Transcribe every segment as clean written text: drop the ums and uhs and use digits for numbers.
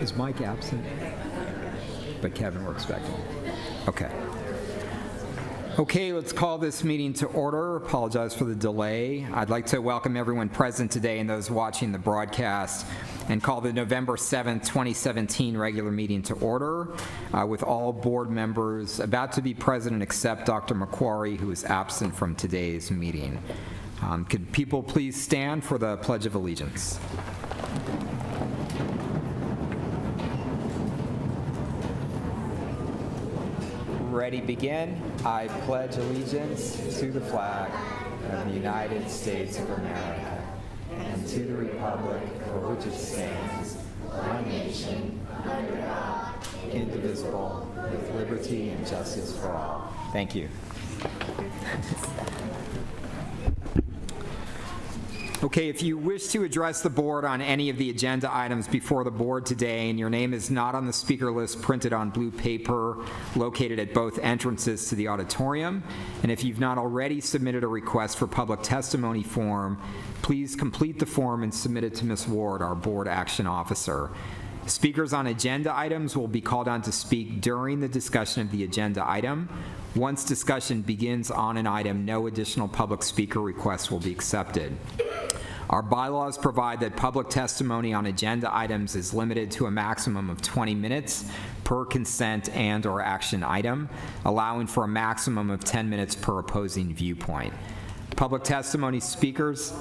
Is Mike absent? But Kevin, we're expecting. Okay. Okay, let's call this meeting to order. Apologize for the delay. I'd like to welcome everyone present today and those watching the broadcast and call the November 7th, 2017 regular meeting to order with all board members about to be present except Dr. McQuarrie, who is absent from today's meeting. Could people please stand for the Pledge of Allegiance? Ready, begin. I pledge allegiance to the flag of the United States of America and to the republic for which it stands, one nation, under God, indivisible, with liberty and justice for all. Thank you. Okay, if you wish to address the board on any of the agenda items before the board today and your name is not on the speaker list printed on blue paper located at both entrances to the auditorium, and if you've not already submitted a request for public testimony form, please complete the form and submit it to Ms. Ward, our board action officer. Speakers on agenda items will be called on to speak during the discussion of the agenda item. Once discussion begins on an item, no additional public speaker requests will be accepted. Our bylaws provide that public testimony on agenda items is limited to a maximum of 20 minutes per consent and/or action item, allowing for a maximum of 10 minutes per opposing viewpoint. Public testimony speakers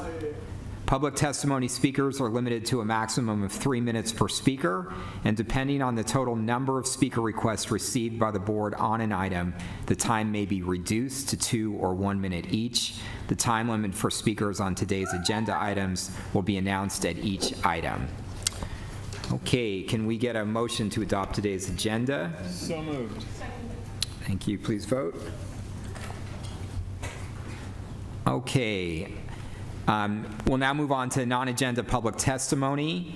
are limited to a maximum of 3 minutes per speaker, and depending on the total number of speaker requests received by the board on an item, the time may be reduced to 2 or 1 minute each. The time limit for speakers on today's agenda items will be announced at each item. Okay, can we get a motion to adopt today's agenda? So moved. Thank you. Please vote. Okay. We'll now move on to non-agenda public testimony.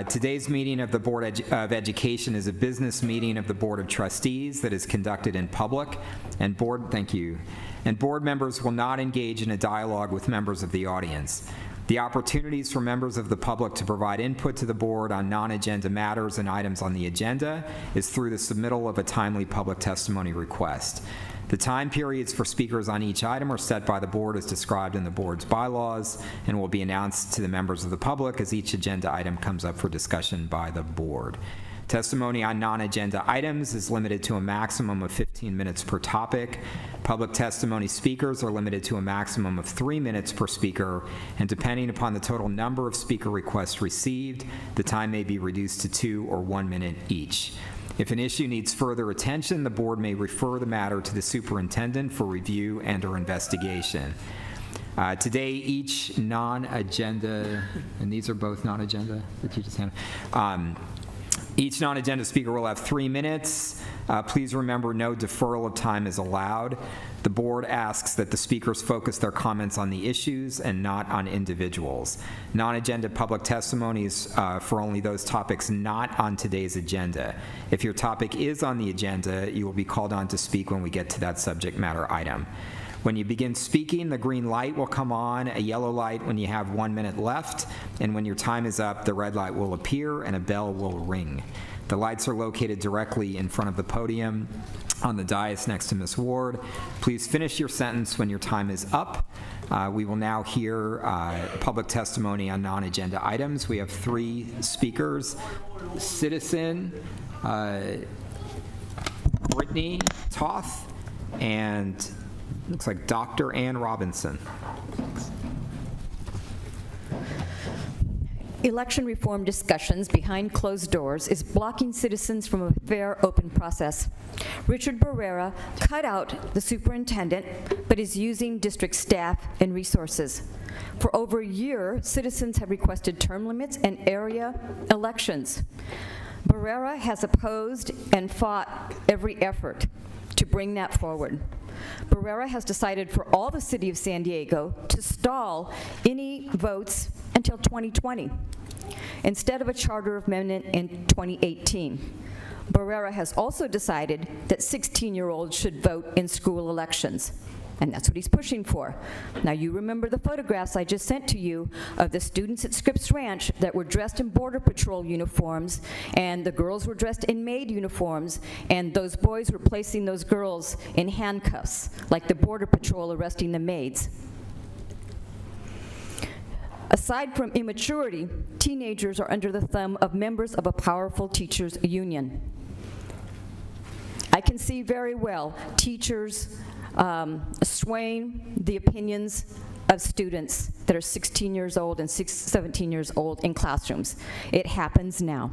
Today's meeting of the Board of Education is a business meeting of the Board of Trustees that is conducted in public, and board members will not engage in a dialogue with members of the audience. The opportunities for members of the public to provide input to the board on non-agenda matters and items on the agenda is through the submittal of a timely public testimony request. The time periods for speakers on each item are set by the board as described in the board's bylaws and will be announced to the members of the public as each agenda item comes up for discussion by the board. Testimony on non-agenda items is limited to a maximum of 15 minutes per topic. Public testimony speakers are limited to a maximum of 3 minutes per speaker, and depending upon the total number of speaker requests received, the time may be reduced to 2 or 1 minute each. If an issue needs further attention, the board may refer the matter to the superintendent for review and/or investigation. Today, each non-agenda, and these are both non-agenda that you just handed. Each non-agenda speaker will have 3 minutes. Please remember, no deferral of time is allowed. The board asks that the speakers focus their comments on the issues and not on individuals. Non-agenda public testimony is for only those topics not on today's agenda. If your topic is on the agenda, you will be called on to speak when we get to that subject matter item. When you begin speaking, the green light will come on, a yellow light when you have 1 minute left, and when your time is up, the red light will appear and a bell will ring. The lights are located directly in front of the podium on the dais next to Ms. Ward. Please finish your sentence when your time is up. We will now hear public testimony on non-agenda items. We have 3 speakers. Citizen, Brittany Toth, and looks like Dr. Ann Robinson. Election reform discussions behind closed doors is blocking citizens from a fair, open process. Richard Barrera cut out the superintendent, but is using district staff and resources. For over a year, citizens have requested term limits and area elections. Barrera has opposed and fought every effort to bring that forward. Barrera has decided for all the city of San Diego to stall any votes until 2020, instead of a charter amendment in 2018. Barrera has also decided that 16-year-olds should vote in school elections. And that's what he's pushing for. Now, you remember the photographs I just sent to you of the students at Scripps Ranch that were dressed in Border Patrol uniforms, and the girls were dressed in maid uniforms, and those boys were placing those girls in handcuffs, like the Border Patrol arresting the maids. Aside from immaturity, teenagers are under the thumb of members of a powerful teachers' union. I can see very well teachers swaying the opinions of students that are 16 years old and 17 years old in classrooms. It happens now.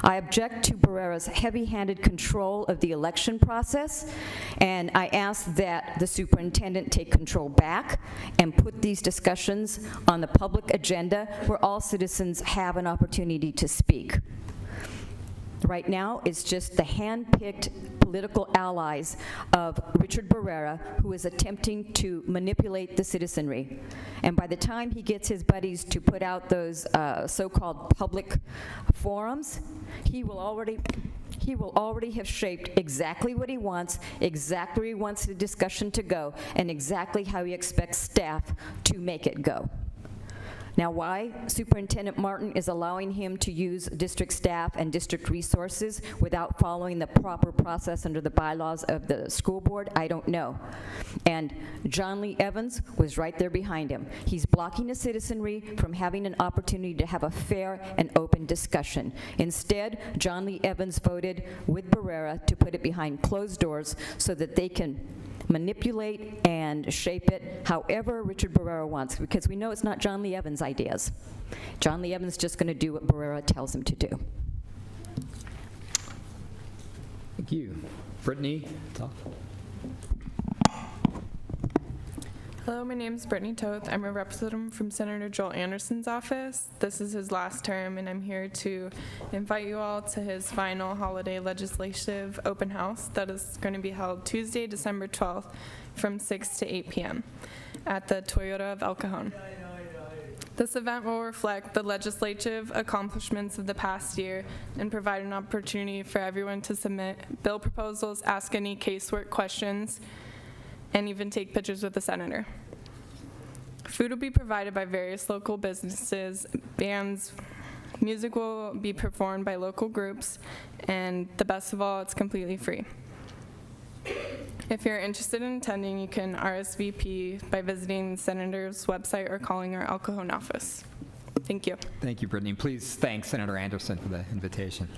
I object to Barrera's heavy-handed control of the election process, and I ask that the superintendent take control back and put these discussions on the public agenda where all citizens have an opportunity to speak. Right now, it's just the hand-picked political allies of Richard Barrera who is attempting to manipulate the citizenry. And by the time he gets his buddies to put out those so-called public forums, he will already have shaped exactly what he wants, exactly where he wants the discussion to go, and exactly how he expects staff to make it go. Now, why Superintendent Martin is allowing him to use district staff and district resources without following the proper process under the bylaws of the school board, I don't know. And John Lee Evans was right there behind him. He's blocking the citizenry from having an opportunity to have a fair and open discussion. Instead, John Lee Evans voted with Barrera to put it behind closed doors so that they can manipulate and shape it however Richard Barrera wants, because we know it's not John Lee Evans' ideas. John Lee Evans is just going to do what Barrera tells him to do. Thank you. Brittany? Hello, my name is Brittany Toth. I'm a representative from Senator Joel Anderson's office. This is his last term, and I'm here to invite you all to his final holiday legislative open house that is going to be held Tuesday, December 12th from 6 to 8 p.m. at the Toyota of El Cajon. This event will reflect the legislative accomplishments of the past year and provide an opportunity for everyone to submit bill proposals, ask any casework questions, and even take pictures with the senator. Food will be provided by various local businesses, bands, music will be performed by local groups, and the best of all, it's completely free. If you're interested in attending, you can RSVP by visiting the senator's website or calling our El Cajon office. Thank you. Thank you, Brittany. Please thank Senator Anderson for the invitation.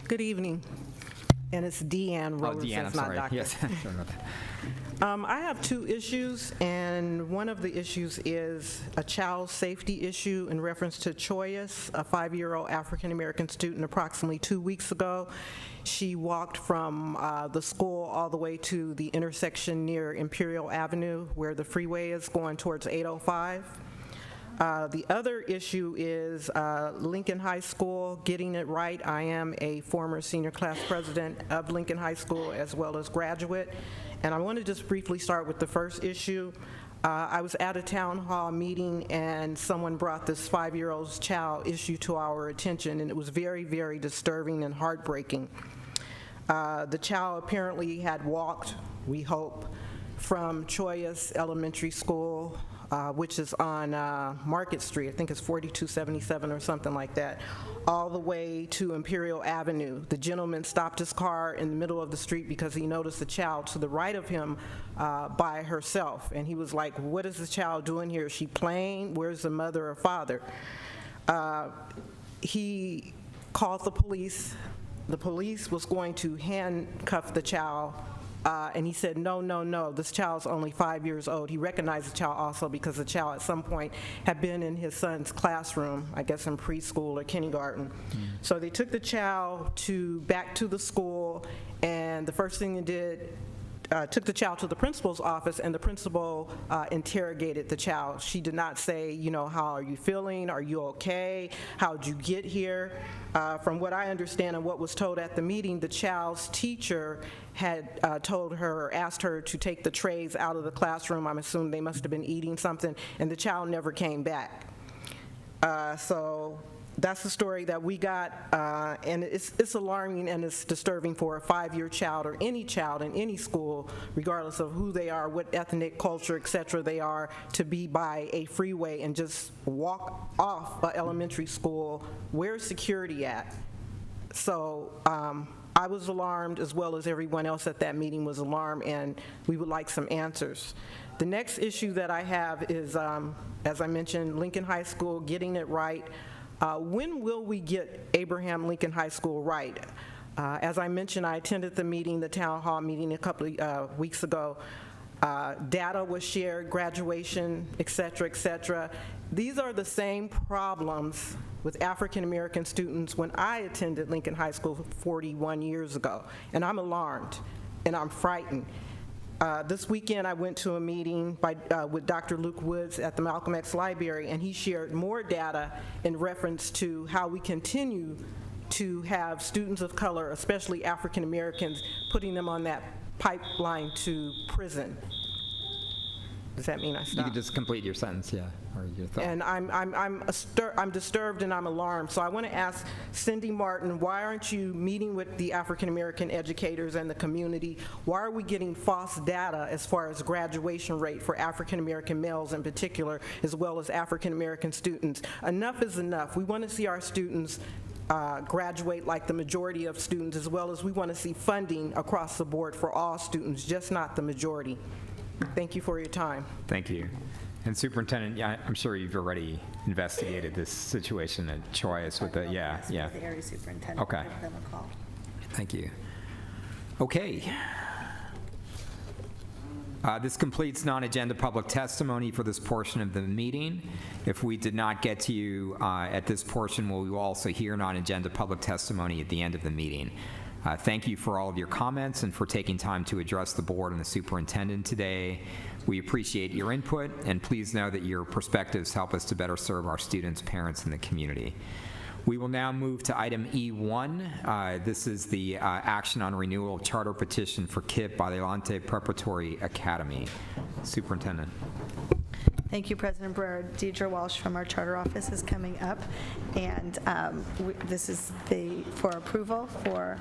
Good evening. And it's Deanne Rose, Deanne, I'm that's not sorry. Dr. Yes, sorry about that. I have two issues, and one of the issues is a child safety issue in reference to Choyas, a 5-year-old African-American student. Approximately 2 weeks ago, she walked from the school all the way to the intersection near Imperial Avenue, where the freeway is going towards 805. The other issue is Lincoln High School getting it right. I am a former senior class president of Lincoln High School as well as graduate. And I want to just briefly start with the first issue. I was at a town hall meeting and someone brought this 5-year-old child issue to our attention, and it was very, very disturbing and heartbreaking. The child apparently had walked, we hope, from Choyas Elementary School, which is on Market Street, I think it's 4277 or something like that, all the way to Imperial Avenue. The gentleman stopped his car in the middle of the street because he noticed a child to the right of him by herself. And he was like, what is this child doing here? Is she playing? Where's the mother or father? He called the police. The police was going to handcuff the child. And he said, no, this child's only 5 years old. He recognized the child also because the child at some point had been in his son's classroom, I guess in preschool or kindergarten. So they took the child back to the school, and the first thing they did, took the child to the principal's office, and the principal interrogated the child. She did not say, how are you feeling? Are you okay? How'd you get here? From what I understand and what was told at the meeting, the child's teacher had told her or asked her to take the trays out of the classroom. I'm assuming they must have been eating something, and the child never came back. So that's the story that we got, and it's alarming and it's disturbing for a 5-year child or any child in any school, regardless of who they are, what ethnic, culture, et cetera they are, to be by a freeway and just walk off an elementary school. Where's security at? So I was alarmed, as well as everyone else at that meeting was alarmed, and we would like some answers. The next issue that I have is, as I mentioned, Lincoln High School, getting it right. When will we get Abraham Lincoln High School right? As I mentioned, I attended the meeting, the town hall meeting a couple of weeks ago. Data was shared, graduation, et cetera, et cetera. These are the same problems with African American students when I attended Lincoln High School 41 years ago, and I'm alarmed and I'm frightened. This weekend, I went to a meeting with Dr. Luke Woods at the Malcolm X Library, and he shared more data in reference to how we continue to have students of color, especially African Americans, putting them on that pipeline to prison. Does that mean I You stop? can just complete your sentence, yeah, or your thought. And I'm disturbed and I'm alarmed. So I want to ask Cindy Martin, why aren't you meeting with the African American educators and the community? Why are we getting false data as far as graduation rate for African American males in particular, as well as African American students? Enough is enough. We want to see our students graduate like the majority of students, as well as we want to see funding across the board for all students, just not the majority. Thank you for your time. Thank you. And Superintendent, yeah, I'm sure you've already investigated this situation at Choias with the, yeah. The area superintendent. Okay. Give them a call. Thank you. Okay. This completes non-agenda public testimony for this portion of the meeting. If we did not get to you at this portion, we will also hear non-agenda public testimony at the end of the meeting. Thank you for all of your comments and for taking time to address the board and the superintendent today. We appreciate your input, and please know that your perspectives help us to better serve our students, parents, and the community. We will now move to item E1. This is the action on renewal of charter petition for KIPP Adelante Preparatory Academy. Superintendent. Thank you, President Barrera. Deidre Walsh from our charter office is coming up, and this is for approval for,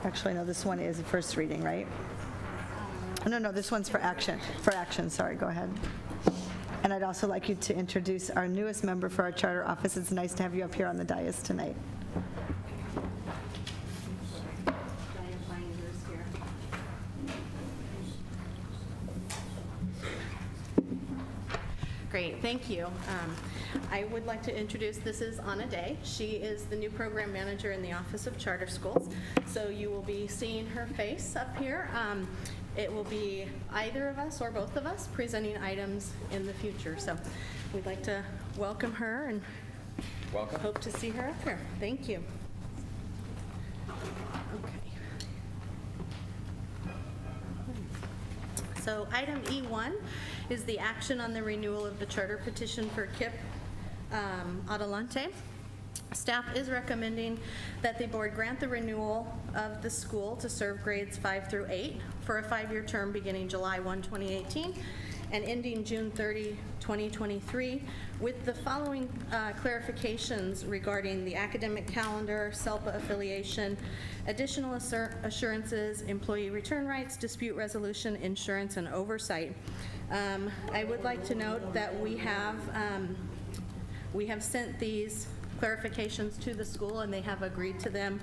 actually, no, this one is the first reading, right? No, this one's for action. Sorry, go ahead. And I'd also like you to introduce our newest member for our charter office. It's nice to have you up here on the dais tonight. Great, thank you. I would like to introduce, this is Anna Day. She is the new program manager in the Office of Charter Schools. So you will be seeing her face up here. It will be either of us or both of us presenting items in the future. So we'd like to welcome her and Welcome. hope to see her up here. Thank you. Okay. So item E1 is the action on the renewal of the charter petition for KIPP Adelante. Staff is recommending that the board grant the renewal of the school to serve grades 5 through 8 for a 5-year term beginning July 1, 2018 and ending June 30, 2023, with the following clarifications regarding the academic calendar, SELPA affiliation, additional assurances, employee return rights, dispute resolution, insurance, and oversight. I would like to note that we have sent these clarifications to the school, and they have agreed to them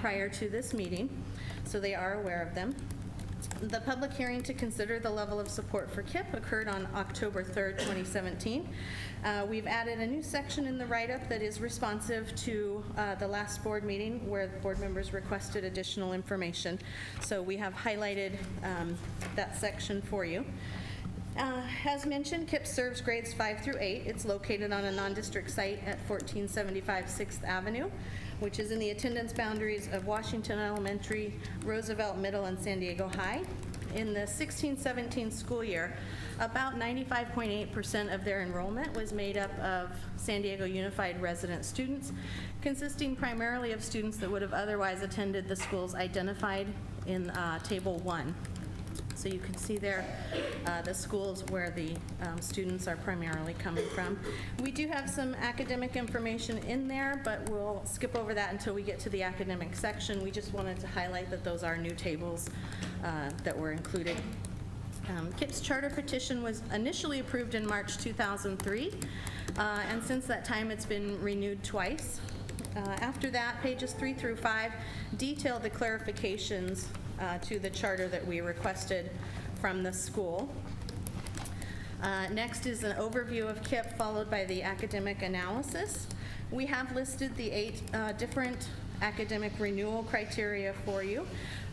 prior to this meeting, so they are aware of them. The public hearing to consider the level of support for KIPP occurred on October 3rd, 2017. We've added a new section in the write-up that is responsive to the last board meeting where the board members requested additional information. So we have highlighted that section for you. As mentioned, KIPP serves grades 5 through 8. It's located on a non-district site at 1475 6th Avenue, which is in the attendance boundaries of Washington Elementary, Roosevelt Middle, and San Diego High. In the 16-17 school year, about 95.8% of their enrollment was made up of San Diego Unified resident students, consisting primarily of students that would have otherwise attended the schools identified in Table 1. So you can see there the schools where the students are primarily coming from. We do have some academic information in there, but we'll skip over that until we get to the academic section. We just wanted to highlight that those are new tables that were included. KIPP's charter petition was initially approved in March 2003, and since that time it's been renewed twice. After that, pages 3 through 5 detail the clarifications to the charter that we requested from the school. Next is an overview of KIPP, followed by the academic analysis. We have listed the 8 different academic renewal criteria for you,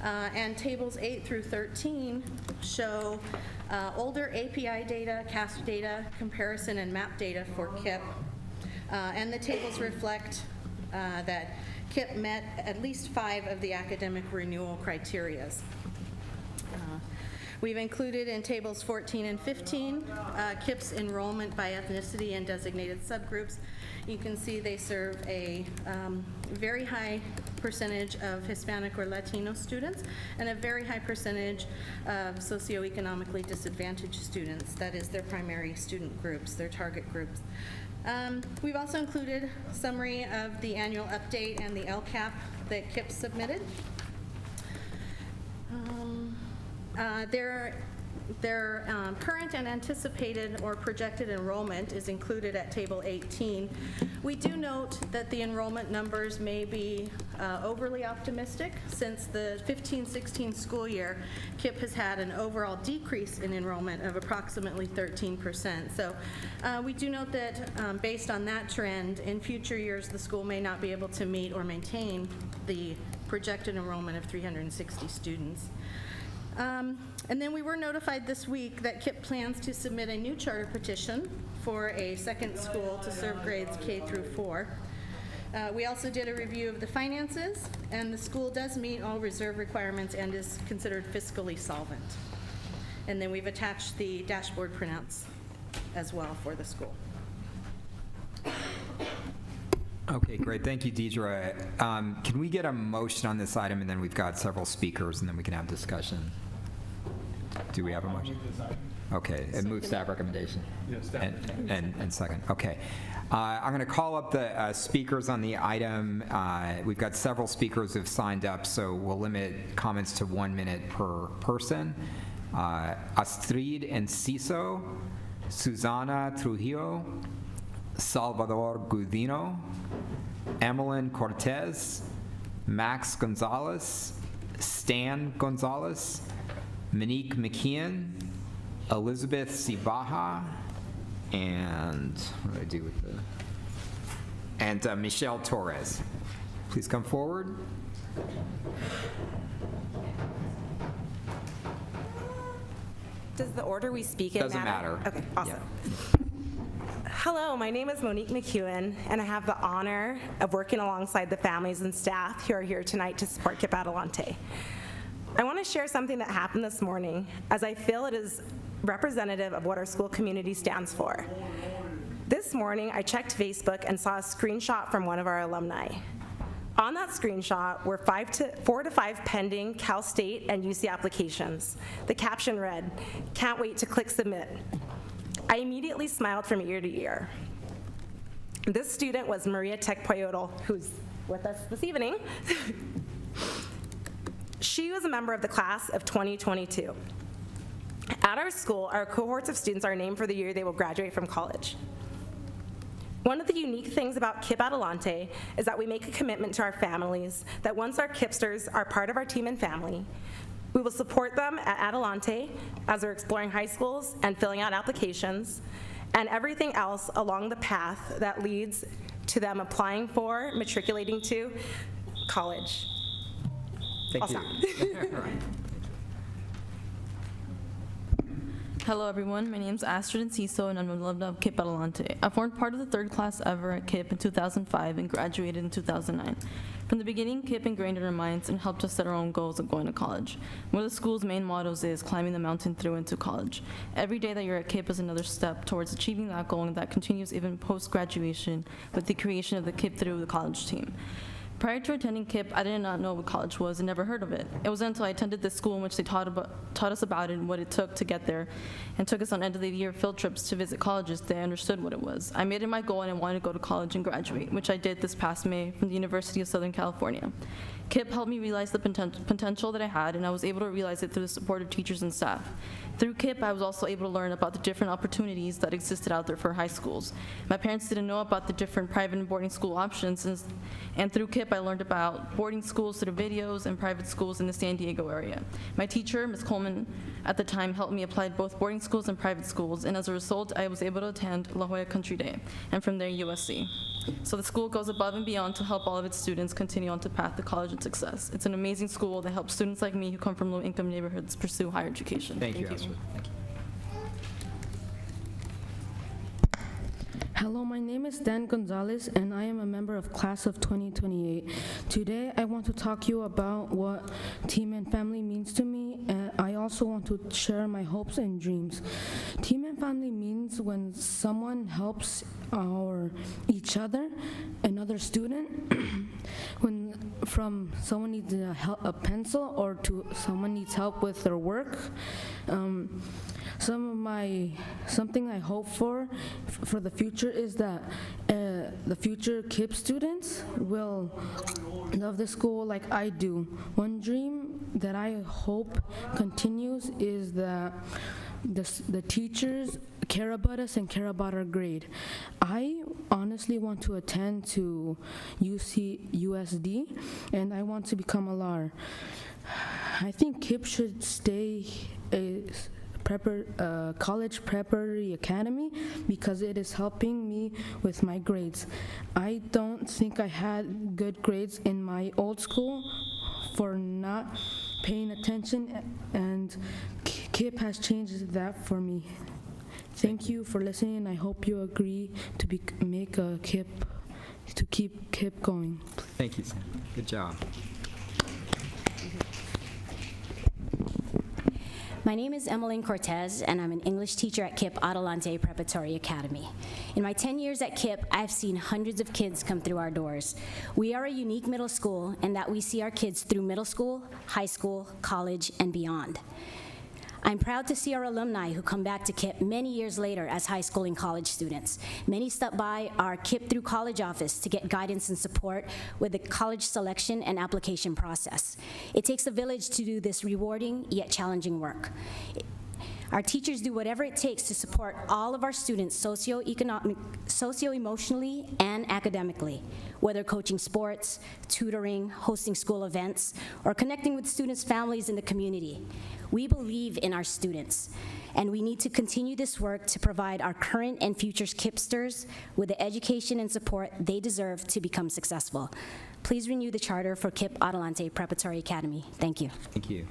and tables 8 through 13 show older API data, CASP data, comparison, and map data for KIPP. And the tables reflect that KIPP met at least 5 of the academic renewal criterias. We've included in tables 14 and 15 KIPP's enrollment by ethnicity and designated subgroups. You can see they serve a very high percentage of Hispanic or Latino students and a very high percentage of socioeconomically disadvantaged students. That is their primary student groups, their target groups. We've also included a summary of the annual update and the LCAP that KIPP submitted. Their current and anticipated or projected enrollment is included at Table 18. We do note that the enrollment numbers may be overly optimistic. Since the 15-16 school year, KIPP has had an overall decrease in enrollment of approximately 13%. So we do note that based on that trend, in future years, the school may not be able to meet or maintain the projected enrollment of 360 students. And then we were notified this week that KIPP plans to submit a new charter petition for a second school to serve grades K through 4. We also did a review of the finances, and the school does meet all reserve requirements and is considered fiscally solvent. And then we've attached the dashboard printouts as well for the school. Okay, great. Thank you, Deidre. Can we get a motion on this item, and then we've got several speakers, and then we can have discussion? Do we have a motion? Okay, and move staff recommendation. And second. Okay. I'm going to call up the speakers on the item. We've got several speakers who've signed up, so we'll limit comments to 1 minute per person. Astrid Enciso, Susana Trujillo, Salvador Gudino, Emelyn Cortez, Max Gonzalez, Stan Gonzalez, Monique McKeon, Elizabeth Sibaha, and what do I do with the? And Michelle Torres. Please come forward. Does the order we speak in Doesn't matter. Okay, awesome. Yeah. Hello, my name is Monique McEwen, and I have the honor of working alongside the families and staff who are here tonight to support KIPP Adelante. I want to share something that happened this morning, as I feel it is representative of what our school community stands for. This morning, I checked Facebook and saw a screenshot from one of our alumni. On that screenshot were 4 to 5 pending Cal State and UC applications. The caption read, "Can't wait to click submit." I immediately smiled from ear to ear. This student was Maria Tech-Poyotl, who's with us this evening. She was a member of the class of 2022. At our school, our cohorts of students are named for the year they will graduate from college. One of the unique things about KIPP Adelante is that we make a commitment to our families that once our KIPPsters are part of our team and family, we will support them at Adelante as they're exploring high schools and filling out applications, and everything else along the path that leads to them applying for, matriculating to college. Thank I'll you. Hello everyone, my name is Astrid Enciso and I'm an alumna of KIPP Adelante. I formed part of the 3rd class ever at KIPP in 2005 and graduated in 2009. From the beginning, KIPP ingrained in our minds and helped us set our own goals of going to college. One of the school's main mottos is climbing the mountain through into college. Every day that you're at KIPP is another step towards achieving that goal, and that continues even post-graduation with the creation of the KIPP Through the College team. Prior to attending KIPP, I did not know what college was and never heard of it. It wasn't until I attended this school in which they taught us about it and what it took to get there, and took us on end-of-the-year field trips to visit colleges that I understood what it was. I made it my goal and I wanted to go to college and graduate, which I did this past May from the University of Southern California. KIPP helped me realize the potential that I had, and I was able to realize it through the support of teachers and staff. Through KIPP, I was also able to learn about the different opportunities that existed out there for high schools. My parents didn't know about the different private and boarding school options, and through KIPP, I learned about boarding schools through videos and private schools in the San Diego area. My teacher, Ms. Coleman, at the time helped me apply to both boarding schools and private schools, and as a result, I was able to attend La Jolla Country Day, and from there, USC. So the school goes above and beyond to help all of its students continue on to path to college and success. It's an amazing school that helps students like me who come from low-income neighborhoods pursue higher education. Thank you, Astrid. Thank you. Hello, my name is Dan Gonzalez, and I am a member of Class of 2028. Today, I want to talk to you about what team and family means to me, and I also want to share my hopes and dreams. Team and family means when someone helps each other, another student, when from someone needs a pencil or to someone needs help with their work. Something I hope for the future is that the future KIPP students will love the school like I do. One dream that I hope continues is that the teachers care about us and care about our grade. I honestly want to attend to USD, and I want to become a LAR. I think KIPP should stay a college preparatory academy because it is helping me with my grades. I don't think I had good grades in my old school for not paying attention, and KIPP has changed that for me. Thank you for listening, and I hope you agree to make a KIPP, to keep KIPP going. Thank you, Sam. Good job. My name is Emmeline Cortez, and I'm an English teacher at KIPP Adelante Preparatory Academy. In my 10 years at KIPP, I've seen hundreds of kids come through our doors. We are a unique middle school in that we see our kids through middle school, high school, college, and beyond. I'm proud to see our alumni who come back to KIPP many years later as high school and college students. Many stop by our KIPP Through College office to get guidance and support with the college selection and application process. It takes a village to do this rewarding yet challenging work. Our teachers do whatever it takes to support all of our students socio-emotionally and academically, whether coaching sports, tutoring, hosting school events, or connecting with students' families in the community. We believe in our students, and we need to continue this work to provide our current and future KIPPsters with the education and support they deserve to become successful. Please renew the charter for KIPP Adelante Preparatory Academy. Thank you. Thank you.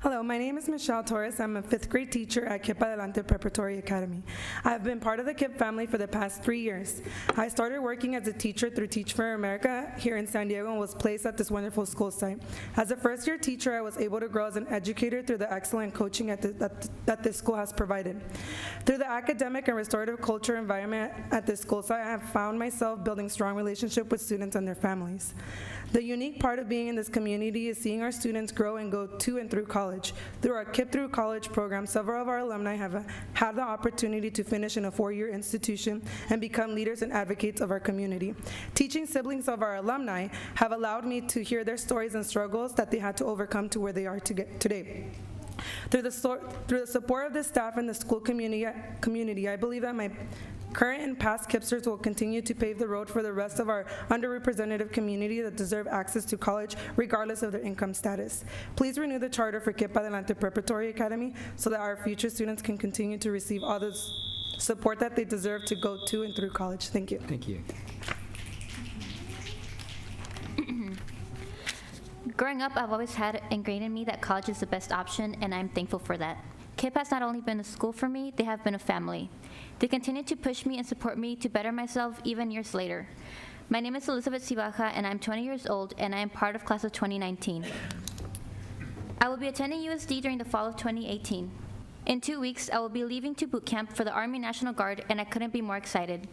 Hello, my name is Michelle Torres. I'm a 5th grade teacher at KIPP Adelante Preparatory Academy. I've been part of the KIPP family for the past 3 years. I started working as a teacher through Teach for America here in San Diego and was placed at this wonderful school site. As a first-year teacher, I was able to grow as an educator through the excellent coaching that this school has provided. Through the academic and restorative culture environment at this school site, I have found myself building strong relationships with students and their families. The unique part of being in this community is seeing our students grow and go to and through college. Through our KIPP Through College program, several of our alumni have had the opportunity to finish in a 4-year institution and become leaders and advocates of our community. Teaching siblings of our alumni have allowed me to hear their stories and struggles that they had to overcome to where they are today. Through the support of the staff and the school community, I believe that my current and past KIPPsters will continue to pave the road for the rest of our underrepresented community that deserve access to college regardless of their income status. Please renew the charter for KIPP Adelante Preparatory Academy so that our future students can continue to receive all the support that they deserve to go to and through college. Thank you. Thank you. Growing up, I've always had ingrained in me that college is the best option, and I'm thankful for that. KIPP has not only been a school for me, they have been a family. They continue to push me and support me to better myself even years later. My name is Elizabeth Cibaja, and I'm 20 years old, and I am part of class of 2019. I will be attending USD during the fall of 2018. In 2 weeks, I will be leaving to boot camp for the Army National Guard, and I couldn't be more excited.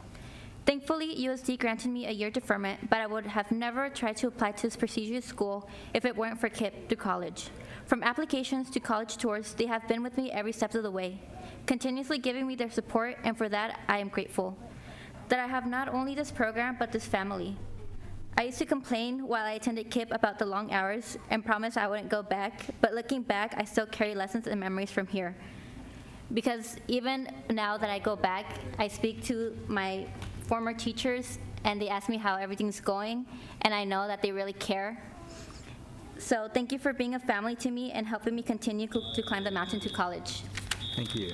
Thankfully, USD granted me a year deferment, but I would have never tried to apply to this prestigious school if it weren't for KIPP through college. From applications to college tours, they have been with me every step of the way, continuously giving me their support, and for that, I am grateful. That I have not only this program, but this family. I used to complain while I attended KIPP about the long hours and promised I wouldn't go back, but looking back, I still carry lessons and memories from here. Because even now that I go back, I speak to my former teachers, and they ask me how everything's going, and I know that they really care. So thank you for being a family to me and helping me continue to climb the mountain to college. Thank you.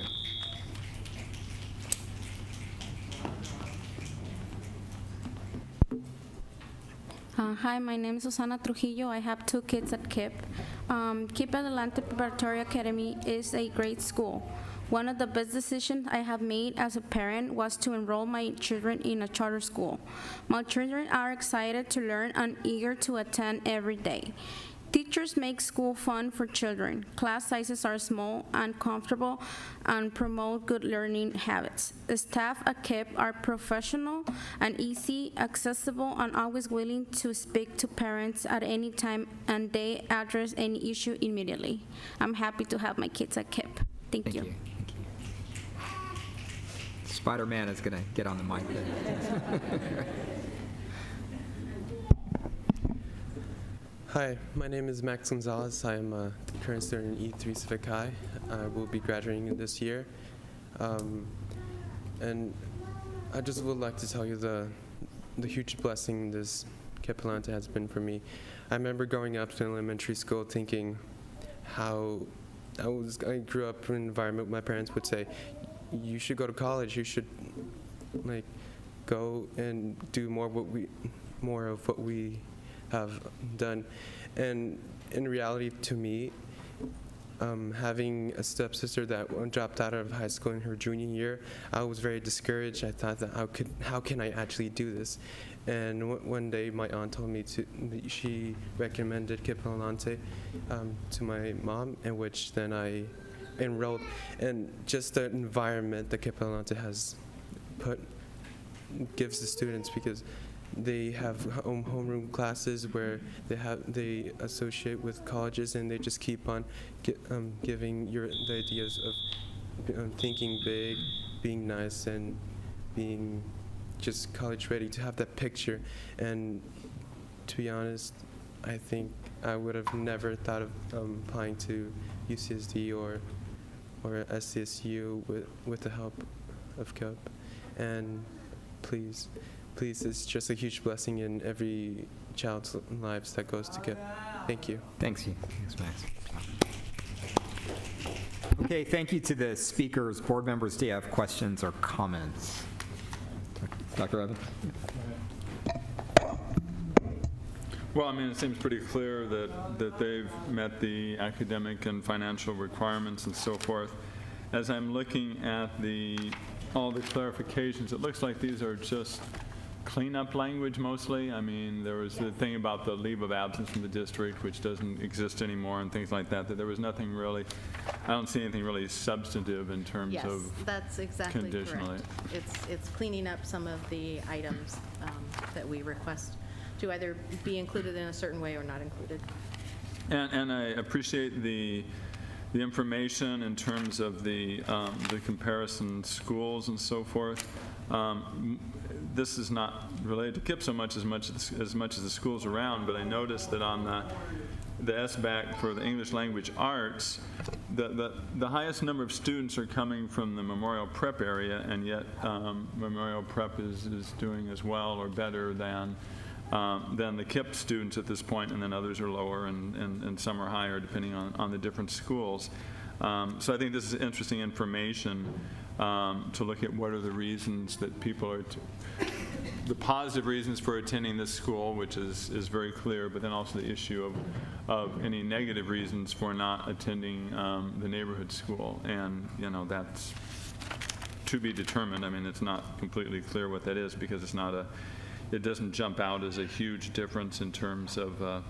Hi, my name is Susana Trujillo. I have 2 kids at KIPP. KIPP Adelante Preparatory Academy is a great school. One of the best decisions I have made as a parent was to enroll my children in a charter school. My children are excited to learn and eager to attend every day. Teachers make school fun for children. Class sizes are small and comfortable and promote good learning habits. The staff at KIPP are professional and easy, accessible, and always willing to speak to parents at any time, and they address any issue immediately. I'm happy to have my kids at KIPP. Thank you. Spider-Man is going to get on the mic there. Hi, my name is Max Gonzalez. I am a current student in E3 Civic High. I will be graduating this year. And I just would like to tell you the huge blessing this KIPP Adelante has been for me. I remember growing up in elementary school thinking how I grew up in an environment where my parents would say, you should go to college, you should like go and do more of what we have done. And in reality, to me, having a stepsister that dropped out of high school in her junior year, I was very discouraged. I thought that how can I actually do this? And one day my aunt told me she recommended KIPP Adelante to my mom, in which then I enrolled. And just the environment that KIPP Adelante has gives the students, because they have homeroom classes where they associate with colleges, and they just keep on giving the ideas of thinking big, being nice, and being just college ready, to have that picture. And to be honest, I think I would have never thought of applying to UCSD or SCSU with the help of KIPP. And please, it's just a huge blessing in every child's lives that goes to KIPP. Thank you. Thanks, Max. Okay, thank you to the speakers. Board members, do you have questions or comments? Dr. Evans? Well, I mean, it seems pretty clear that they've met the academic and financial requirements and so forth. As I'm looking at all the clarifications, it looks like these are just cleanup language mostly. I mean, there was the thing about the leave of absence from the district, which doesn't exist anymore, and things like that, that there was nothing really, I don't see anything really substantive in terms of Yes, that's exactly conditionally. correct. It's cleaning up some of the items that we request to either be included in a certain way or not included. And I appreciate the information in terms of the comparison schools and so forth. This is not related to KIPP so much as much as the schools around, but I noticed that on the SBAC for the English language arts, the highest number of students are coming from the Memorial Prep area, and yet Memorial Prep is doing as well or better than the KIPP students at this point, and then others are lower and some are higher depending on the different schools. So I think this is interesting information to look at what are the reasons that people are, the positive reasons for attending this school, which is very clear, but then also the issue of any negative reasons for not attending the neighborhood school. And, that's to be determined. I mean, it's not completely clear what that is, because it doesn't jump out as a huge difference in terms of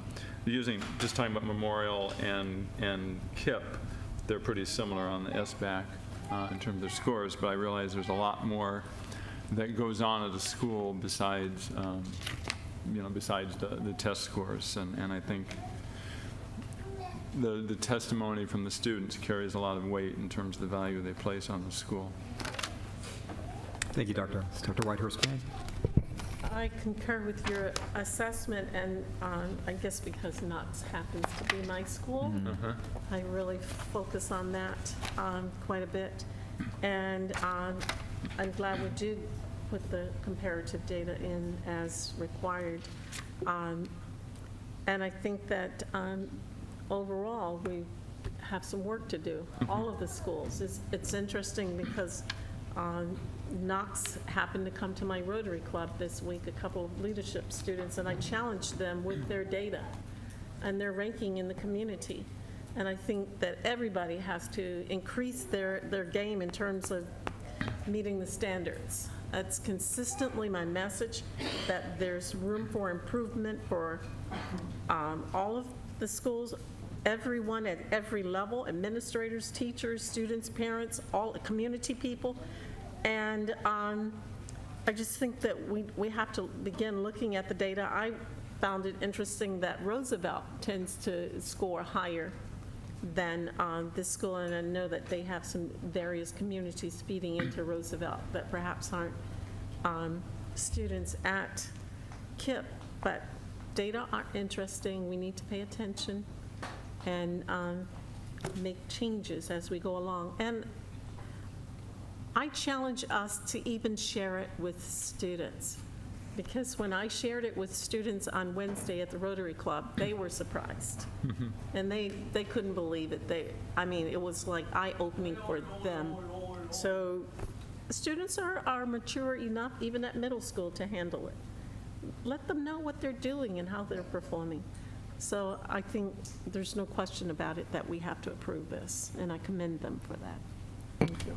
just talking about Memorial and KIPP. they're pretty similar on the SBAC in terms of their scores, but I realize there's a lot more that goes on at a school besides, besides the test scores. And I think the testimony from the students carries a lot of weight in terms of the value they place on the school. Thank you, Dr. Whitehurst-Payne. I concur with your assessment, and I guess because Knox happens to be my school, I really focus on that quite a bit. And I'm glad we did put the comparative data in as required. And I think that overall, we have some work to do, all of the schools. It's interesting because Knox happened to come to my Rotary Club this week, a couple of leadership students, and I challenged them with their data and their ranking in the community. And I think that everybody has to increase their game in terms of meeting the standards. That's consistently my message, that there's room for improvement for all of the schools, everyone at every level, administrators, teachers, students, parents, all community people. And I just think that we have to begin looking at the data. I found it interesting that Roosevelt tends to score higher than this school, and I know that they have some various communities feeding into Roosevelt that perhaps aren't students at KIPP. But data are interesting. We need to pay attention and make changes as we go along. And I challenge us to even share it with students, because when I shared it with students on Wednesday at the Rotary Club, they were surprised. And they couldn't believe it. It was like eye-opening for them. So students are mature enough, even at middle school, to handle it. Let them know what they're doing and how they're performing. So I think there's no question about it that we have to approve this, and I commend them for that. Thank you.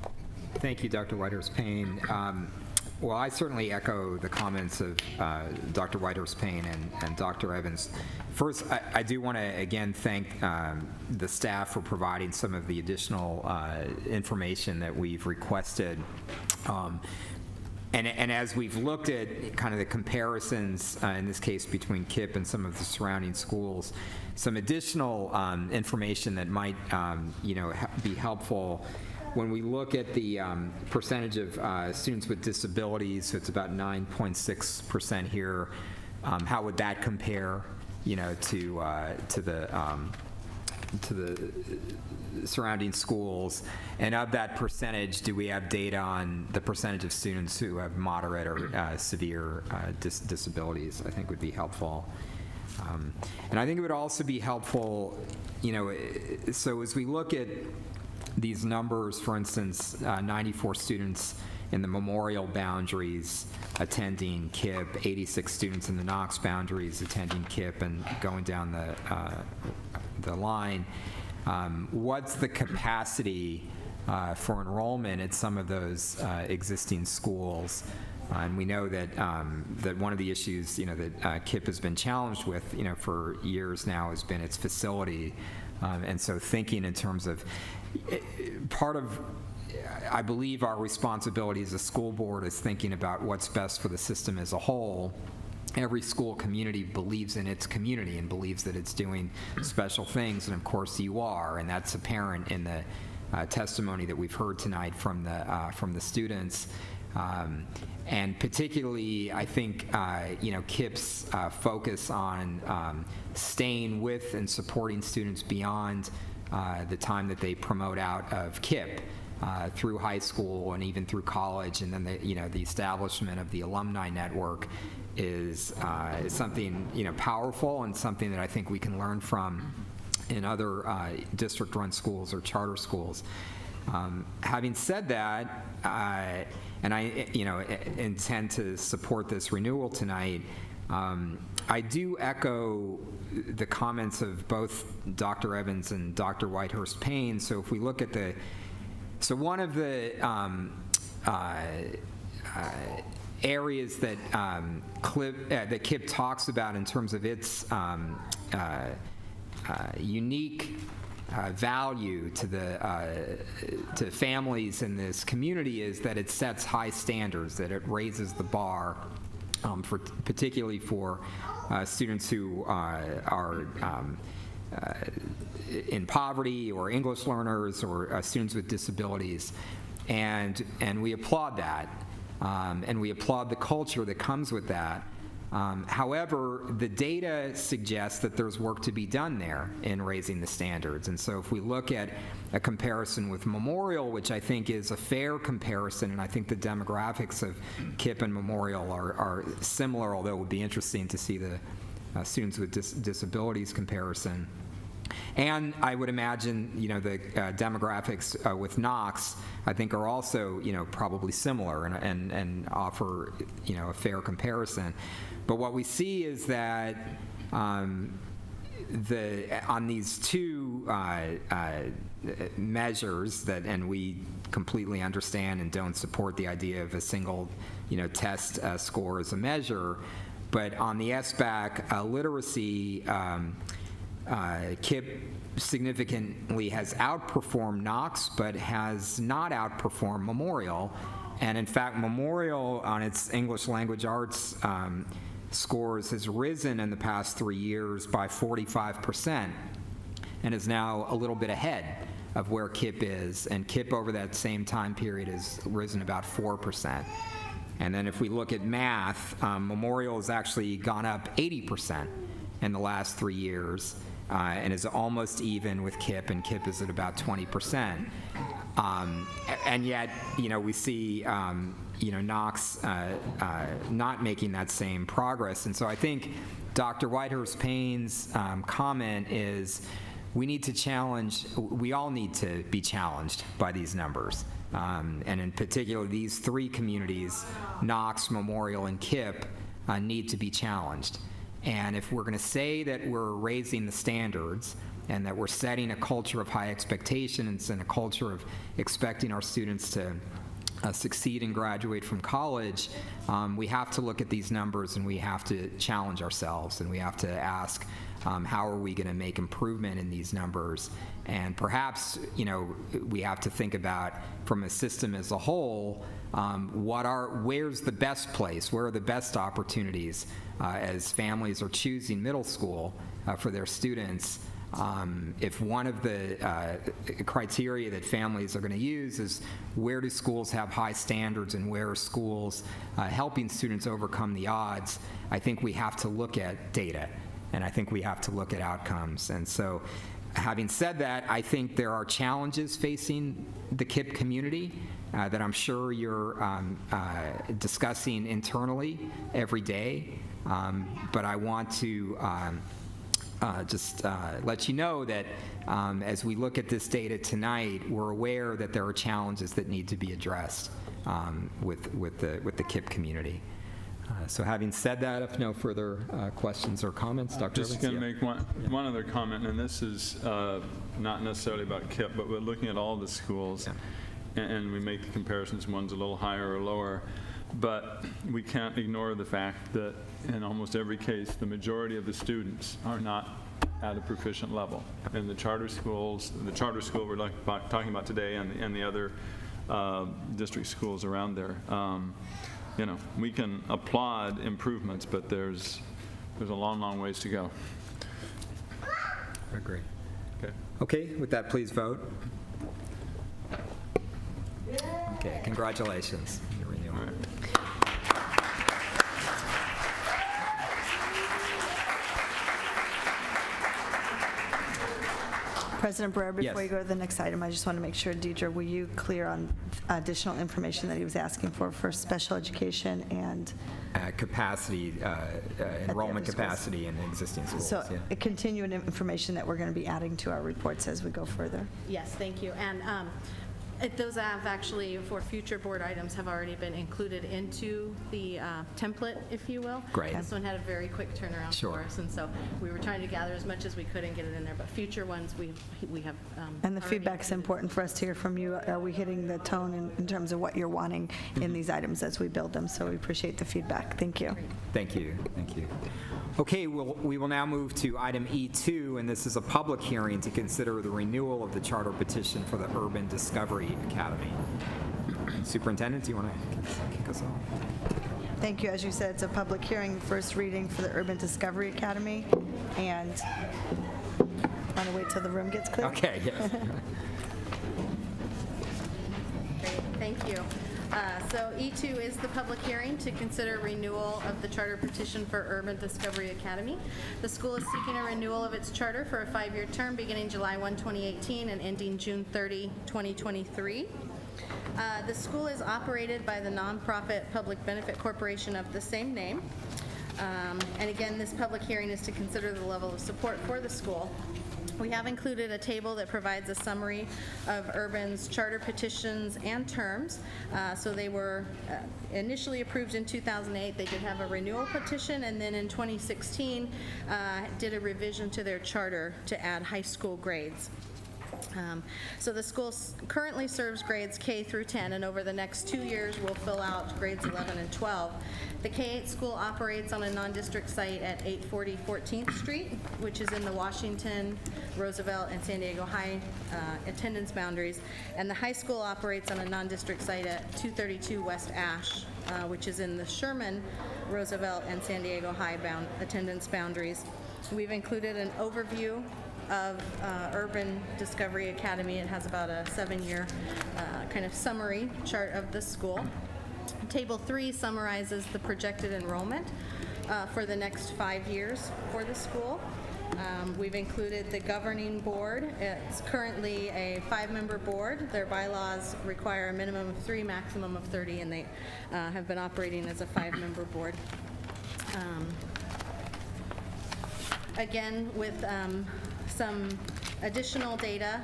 Thank you, Dr. Whitehurst-Payne. Well, I certainly echo the comments of Dr. Whitehurst-Payne and Dr. Evans. First, I do want to again thank the staff for providing some of the additional information that we've requested. And as we've looked at kind of the comparisons, in this case between KIPP and some of the surrounding schools, some additional information that might be helpful. When we look at the percentage of students with disabilities, so it's about 9.6% here, how would that compare, to the surrounding schools? And of that percentage, do we have data on the percentage of students who have moderate or severe disabilities? I think would be helpful. And I think it would also be helpful, so as we look at these numbers, for instance, 94 students in the Memorial boundaries attending KIPP, 86 students in the Knox boundaries attending KIPP, and going down the line. What's the capacity for enrollment at some of those existing schools? And we know that that one of the issues that KIPP has been challenged with for years now has been its facility. And so thinking in terms of part of, I believe, our responsibility as a school board is thinking about what's best for the system as a whole. Every school community believes in its community and believes that it's doing special things, and of course you are, and that's apparent in the testimony that we've heard tonight from the students. And particularly, I think, KIPP's focus on staying with and supporting students beyond the time that they promote out of KIPP through high school and even through college, and then the establishment of the alumni network is something powerful, and something that I think we can learn from in other district-run schools or charter schools. Having said that, and I intend to support this renewal tonight, I do echo the comments of both Dr. Evans and Dr. Whitehurst-Payne. So if we look at so one of the areas that that KIPP talks about in terms of its unique value to families in this community is that it sets high standards, that it raises the bar, particularly for students who are in poverty or English learners or students with disabilities. And we applaud that. And we applaud the culture that comes with that. However, the data suggests that there's work to be done there in raising the standards. And so if we look at a comparison with Memorial, which I think is a fair comparison, and I think the demographics of KIPP and Memorial are similar, although it would be interesting to see the students with disabilities comparison. And I would imagine, the demographics with Knox, I think, are also, probably similar and offer, a fair comparison. But what we see is that on these two measures and we completely understand and don't support the idea of a single, test score as a measure, but on the SBAC literacy, KIPP significantly has outperformed Knox, but has not outperformed Memorial. And in fact, Memorial on its English language arts scores has risen in the past 3 years by 45% and is now a little bit ahead of where KIPP is. And KIPP over that same time period has risen about 4%. And then if we look at math, Memorial has actually gone up 80% in the last 3 years. And is almost even with KIPP, and KIPP is at about 20%. And yet, we see, Knox not making that same progress. And so I think Dr. Whitehurst-Payne's comment is we all need to be challenged by these numbers. And in particular, these three communities, Knox, Memorial, and KIPP, need to be challenged. And if we're going to say that we're raising the standards and that we're setting a culture of high expectations and a culture of expecting our students to succeed and graduate from college, we have to look at these numbers and we have to challenge ourselves and we have to ask, how are we going to make improvement in these numbers? And perhaps, we have to think about, from a system as a whole, where's the best place? Where are the best opportunities as families are choosing middle school for their students? If one of the criteria that families are going to use is where do schools have high standards and where are schools helping students overcome the odds, I think we have to look at data and I think we have to look at outcomes. And so, having said that, I think there are challenges facing the KIPP community that I'm sure you're discussing internally every day. But I want to just let you know that as we look at this data tonight, we're aware that there are challenges that need to be addressed with the KIPP community. So having said that, if no further questions or comments, Dr. Just going to make one other comment, and this is not necessarily about KIPP, but we're looking at all the schools, and we make the comparisons, one's a little higher or lower, but we can't ignore the fact that in almost every case, the majority of the students are not at a proficient level. In the charter schools, the charter school we're talking about today and the other district schools around there, we can applaud improvements, but there's a long, long ways to go. I agree. Okay, with that, please vote. Okay, congratulations. All right. President Breyer, before Yes. you go to the next item, I just want to make sure, Deidre, were you clear on additional information that he was asking for special education and? Capacity, enrollment other schools. capacity in existing schools. So continuing information that we're going to be adding to our reports as we go further. Yes, thank you. And Those have actually, for future board items, have already been included into the template, if you will. Great. This one had a very quick turnaround Sure. for us, and so we were trying to gather as much as we could and get it in there, but future ones, we have And the already feedback's included. important for us to hear from you. Are we hitting the tone in terms of what you're wanting in these items as we build them? So we appreciate the feedback. Thank you. Thank you, thank you. Okay, we will now move to item E2, and this is a public hearing to consider the renewal of the charter petition for the Urban Discovery Academy. Superintendent, do you want to kick us off? Thank you. As you said, it's a public hearing, first reading for the Urban Discovery Academy. And want to wait till the room gets clear? Okay, yes. Great, thank you. So E2 is the public hearing to consider renewal of the charter petition for Urban Discovery Academy. The school is seeking a renewal of its charter for a 5-year term beginning July 1, 2018 and ending June 30, 2023. The school is operated by the nonprofit Public Benefit Corporation of the same name. And again, this public hearing is to consider the level of support for the school. We have included a table that provides a summary of Urban's charter petitions and terms. So they were initially approved in 2008. They did have a renewal petition, and then in 2016 did a revision to their charter to add high school grades. So the school currently serves grades K through 10, and over the next 2 years will fill out grades 11 and 12. The K-8 school operates on a non-district site at 840 14th Street, which is in the Washington, Roosevelt, and San Diego High attendance boundaries, and the high school operates on a non-district site at 232 West Ash, which is in the Sherman, Roosevelt, and San Diego High attendance boundaries. We've included an overview of Urban Discovery Academy. It has about a 7-year kind of summary chart of the school. Table 3 summarizes the projected enrollment for the next 5 years for the school. We've included the governing board. It's currently a 5-member board. Their bylaws require a minimum of 3, maximum of 30, and they have been operating as a 5-member board. Again, with some additional data,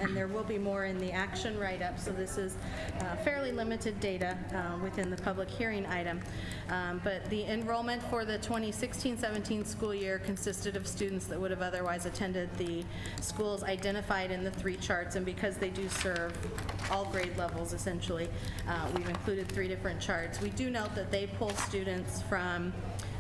and there will be more in the action write-up, so this is fairly limited data within the public hearing item. But the enrollment for the 2016-17 school year consisted of students that would have otherwise attended the schools identified in the 3 charts, and because they do serve all grade levels essentially, we've included 3 different charts. We do note that they pull students from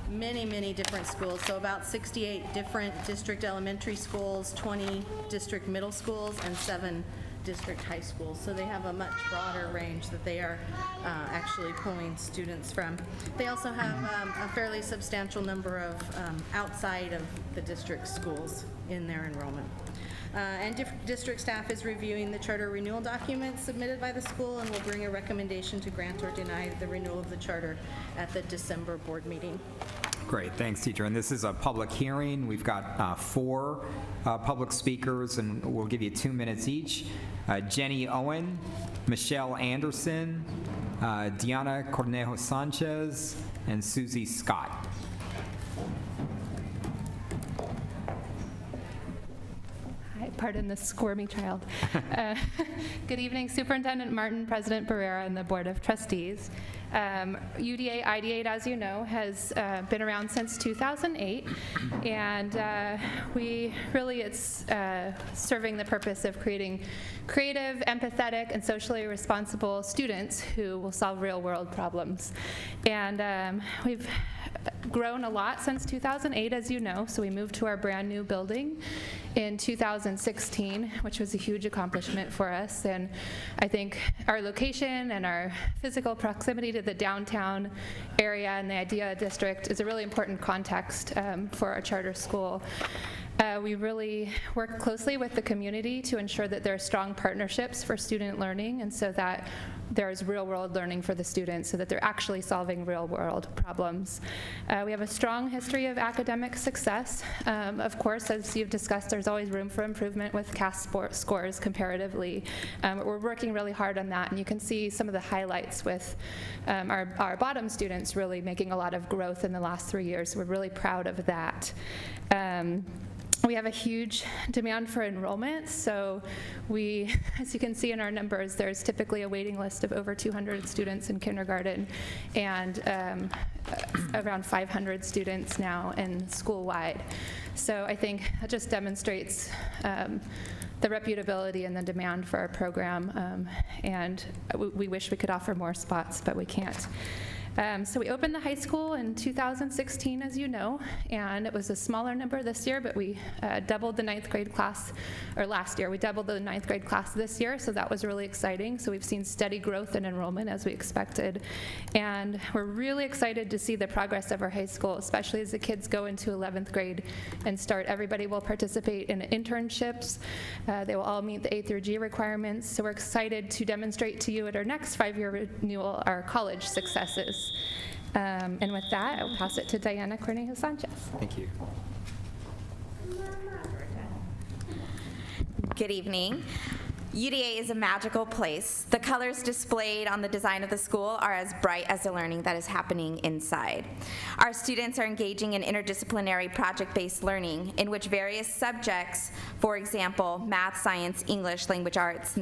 many different schools, so about 68 different district elementary schools, 20 district middle schools, and 7 district high schools. So they have a much broader range that they are actually pulling students from. They also have a fairly substantial number of outside of the district schools in their enrollment. And district staff is reviewing the charter renewal documents submitted by the school and will bring a recommendation to grant or deny the renewal of the charter at the December board meeting. Great, thanks, teacher. And this is a public hearing. We've got 4 public speakers, and we'll give you 2 minutes each. Jenny Owen, Michelle Anderson, Diana Cornejo Sanchez, and Susie Scott. Pardon the squirmy child. Good evening, Superintendent Martin, President Barrera, and the Board of Trustees. UDA IDA, as you know, has been around since 2008, and it's serving the purpose of creating creative, empathetic, and socially responsible students who will solve real-world problems. And we've grown a lot since 2008, as you know, so we moved to our brand new building in 2016, which was a huge accomplishment for us. And I think our location and our physical proximity to the downtown area and the IDEA district is a really important context for our charter school. We really work closely with the community to ensure that there are strong partnerships for student learning, and so that there's real-world learning for the students so that they're actually solving real-world problems. We have a strong history of academic success. Of course, as you've discussed, there's always room for improvement with CAS scores comparatively. We're working really hard on that, and you can see some of the highlights with our bottom students really making a lot of growth in the last 3 years. We're really proud of that. we have a huge demand for enrollment, so we, as you can see in our numbers, there's typically a waiting list of over 200 students in kindergarten and around 500 students now in school-wide. So I think that just demonstrates the reputability and the demand for our program, and we wish we could offer more spots, but we can't. So we opened the high school in 2016, as you know, and it was a smaller number this year, but we doubled the 9th grade class, or last year, we doubled the 9th grade class this year, so that was really exciting. So we've seen steady growth in enrollment as we expected, and we're really excited to see the progress of our high school, especially as the kids go into 11th grade and start. Everybody will participate in internships. They will all meet the A through G requirements, so we're excited to demonstrate to you at our next 5-year renewal our college successes. And with that, I'll pass it to Diana Cornejo Sanchez. Thank you. Good evening. UDA is a magical place. The colors displayed on the design of the school are as bright as the learning that is happening inside. Our students are engaging in interdisciplinary project-based learning in which various subjects, for example, math, science, English, language arts,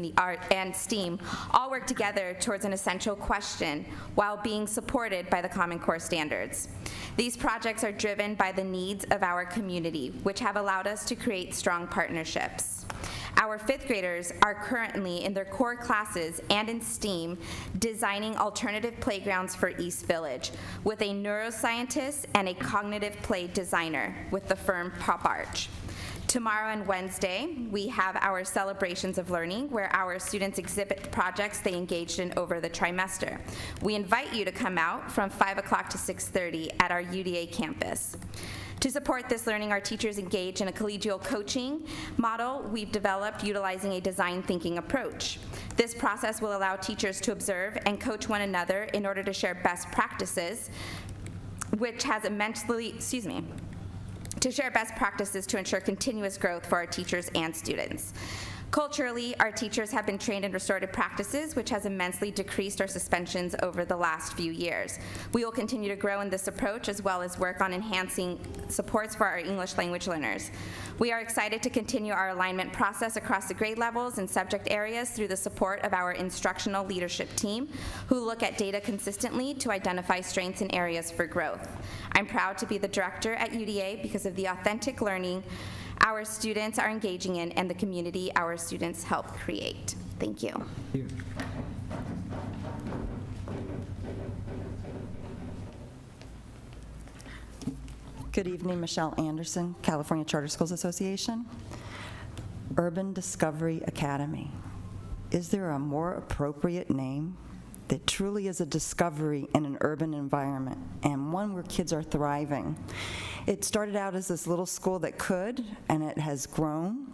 and STEAM, all work together towards an essential question while being supported by the Common Core standards. These projects are driven by the needs of our community, which have allowed us to create strong partnerships. Our 5th graders are currently in their core classes and in STEAM designing alternative playgrounds for East Village with a neuroscientist and a cognitive play designer with the firm Pop Arch. Tomorrow and Wednesday, we have our celebrations of learning where our students exhibit projects they engaged in over the trimester. We invite you to come out from 5 o'clock to 6:30 at our UDA campus. To support this learning, our teachers engage in a collegial coaching model we've developed utilizing a design thinking approach. This process will allow teachers to observe and coach one another in order to share best practices, which has to share best practices to ensure continuous growth for our teachers and students. Culturally, our teachers have been trained in restorative practices, which has immensely decreased our suspensions over the last few years. We will continue to grow in this approach as well as work on enhancing supports for our English language learners. We are excited to continue our alignment process across the grade levels and subject areas through the support of our instructional leadership team, who look at data consistently to identify strengths and areas for growth. I'm proud to be the director at UDA because of the authentic learning our students are engaging in and the community our students help create. Thank you. Thank you. Good evening, Michelle Anderson, California Charter Schools Association. Urban Discovery Academy. Is there a more appropriate name? That truly is a discovery in an urban environment and one where kids are thriving. It started out as this little school that could, and it has grown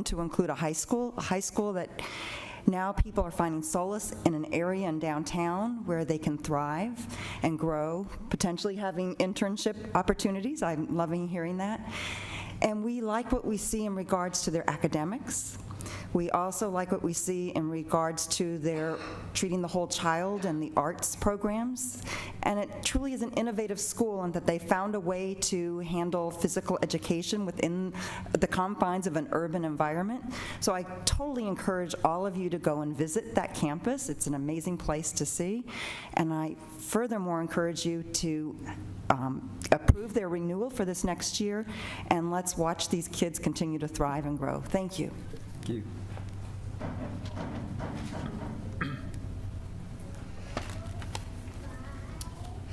to include a high school that now people are finding solace in an area in downtown where they can thrive and grow, potentially having internship opportunities. I'm loving hearing that. And we like what we see in regards to their academics. We also like what we see in regards to their treating the whole child and the arts programs. And it truly is an innovative school in that they found a way to handle physical education within the confines of an urban environment. So I totally encourage all of you to go and visit that campus. It's an amazing place to see. And I furthermore encourage you to approve their renewal for this next year, and let's watch these kids continue to thrive and grow. Thank you. Thank you.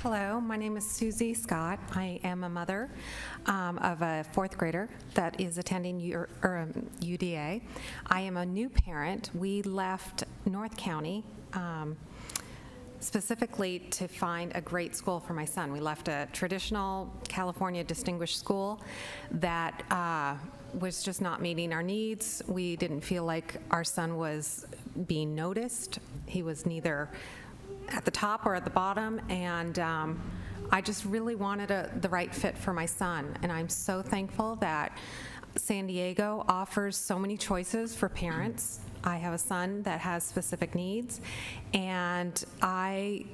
Hello, my name is Susie Scott. I am a mother of a 4th grader that is attending UDA. I am a new parent. We left North County specifically to find a great school for my son. We left a traditional California distinguished school that was just not meeting our needs. We didn't feel like our son was being noticed. He was neither at the top or at the bottom, and I just really wanted the right fit for my son. And I'm so thankful that San Diego offers so many choices for parents. I have a son that has specific needs, and I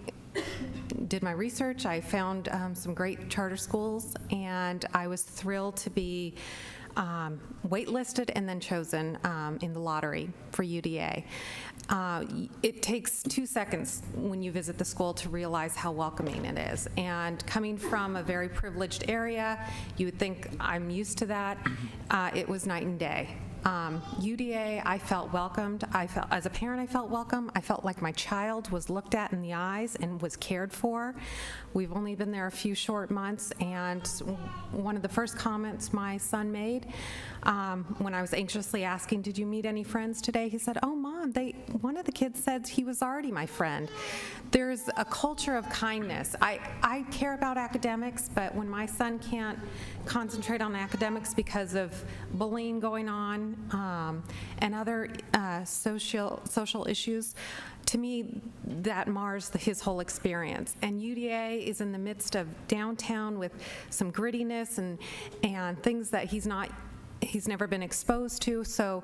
did my research. I found some great charter schools, and I was thrilled to be waitlisted and then chosen in the lottery for UDA. It takes 2 seconds when you visit the school to realize how welcoming it is. And coming from a very privileged area, you would think I'm used to that. It was night and day. UDA, I felt welcomed. As a parent, I felt welcome. I felt like my child was looked at in the eyes and was cared for. We've only been there a few short months, and one of the first comments my son made when I was anxiously asking, "Did you meet any friends today?" He said, "Oh, Mom, one of the kids said he was already my friend." There's a culture of kindness. I care about academics, but when my son can't concentrate on academics because of bullying going on and other social issues, to me, that mars his whole experience. And UDA is in the midst of downtown with some grittiness and things that he's never been exposed to. So,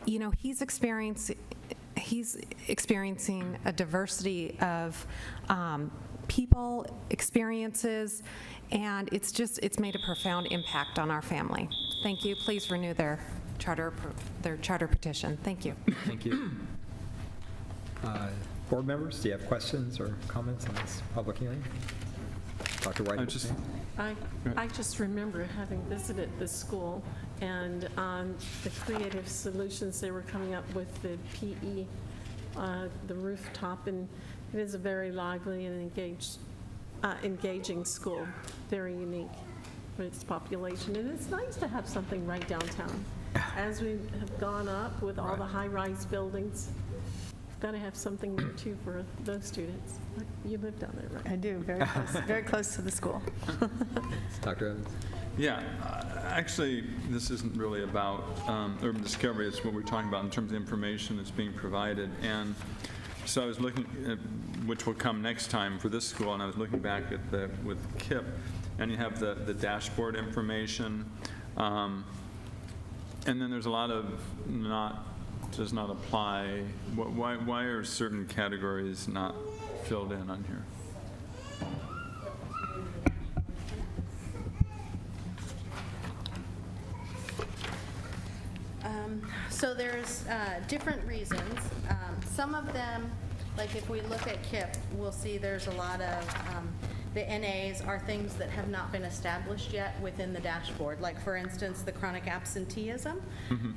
you know, he's experiencing a diversity of people, experiences, and it's made a profound impact on our family. Thank you. Please renew their charter petition. Thank you. Thank you. Board members, do you have questions or comments on this public hearing? Dr. White? I just remember having visited this school and the creative solutions they were coming up with, the PE, the rooftop, and it is a very lively and engaging school, very unique for its population. And it's nice to have something right downtown. As we have gone up with all the high-rise buildings, we've got to have something there too for those students. You live down there, right? I do, very close to the school. Dr. Evans? Yeah, actually, this isn't really about urban discovery. It's what we're talking about in terms of information that's being provided. And so I was looking at, which will come next time for this school, and I was looking back at with KIPP, and you have the dashboard information, and then there's a lot of does not apply. Why are certain categories not filled in on here? So there's different reasons. Some of them, like if we look at KIPP, we'll see there's a lot of the NAs are things that have not been established yet within the dashboard. Like for instance, the chronic absenteeism,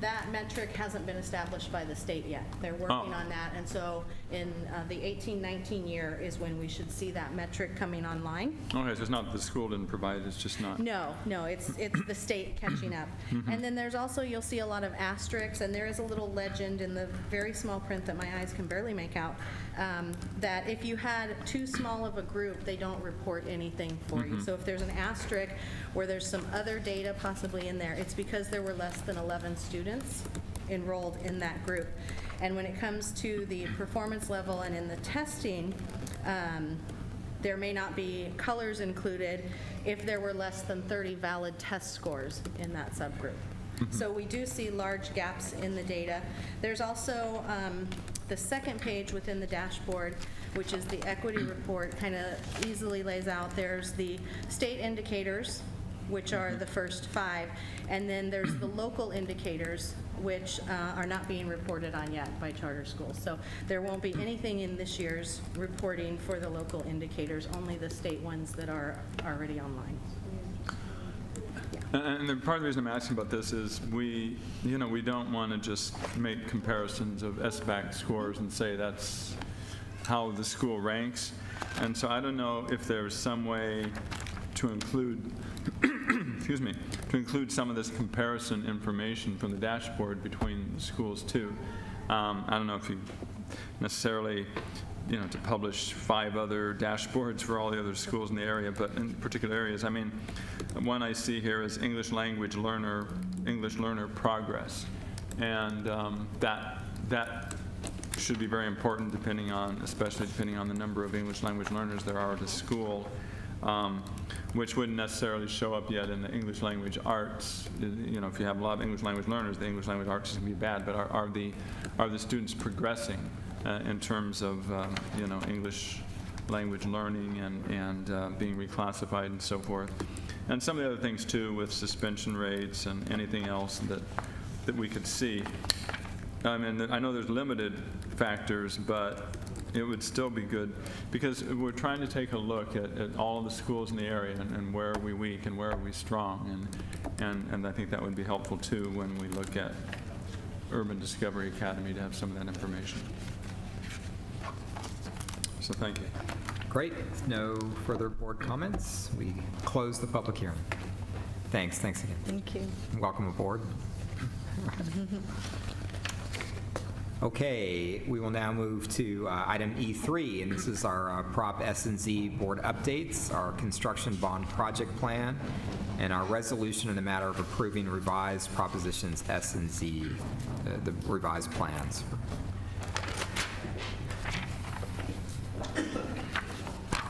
that metric hasn't been established by the state yet. They're working on that, and so in the 18-19 year is when we should see that metric coming online. Okay, so it's not the school didn't provide it, it's just not. No, it's the state catching up. And then there's also, you'll see a lot of asterisks, and there is a little legend in the very small print that my eyes can barely make out, that if you had too small of a group, they don't report anything for you. So if there's an asterisk where there's some other data possibly in there, it's because there were less than 11 students enrolled in that group. And when it comes to the performance level and in the testing, there may not be colors included if there were less than 30 valid test scores in that subgroup. So we do see large gaps in the data. There's also the second page within the dashboard, which is the equity report, kind of easily lays out. There's the state indicators, which are the first 5, and then there's the local indicators, which are not being reported on yet by charter schools. So there won't be anything in this year's reporting for the local indicators, only the state ones that are already online. And the part of the reason I'm asking about this is we don't want to just make comparisons of SBAC scores and say that's how the school ranks. And so I don't know if there's some way to include, excuse me, to include some of this comparison information from the dashboard between the schools too. I don't know if you necessarily, to publish 5 other dashboards for all the other schools in the area, but in particular areas. I mean, one I see here is English learner progress, and that should be very important, especially depending on the number of English language learners there are at a school, which wouldn't necessarily show up yet in the English language arts. If you have a lot of English language learners, the English language arts is going to be bad. But are the students progressing in terms of English language learning and being reclassified and so forth? and some of the other things too with suspension rates and anything else that we could see. I mean, I know there's limited factors, but it would still be good, because we're trying to take a look at all of the schools in the area and where are we weak and where are we strong, and I think that would be helpful too when we look at Urban Discovery Academy to have some of that information. So thank you. Great. No further board comments. We close the public hearing. Thanks again. Thank you. Welcome aboard. Okay, we will now move to item E3, and this is our Prop S&Z board updates, our construction bond project plan, and our resolution in the matter of approving revised propositions S and Z, the revised plans.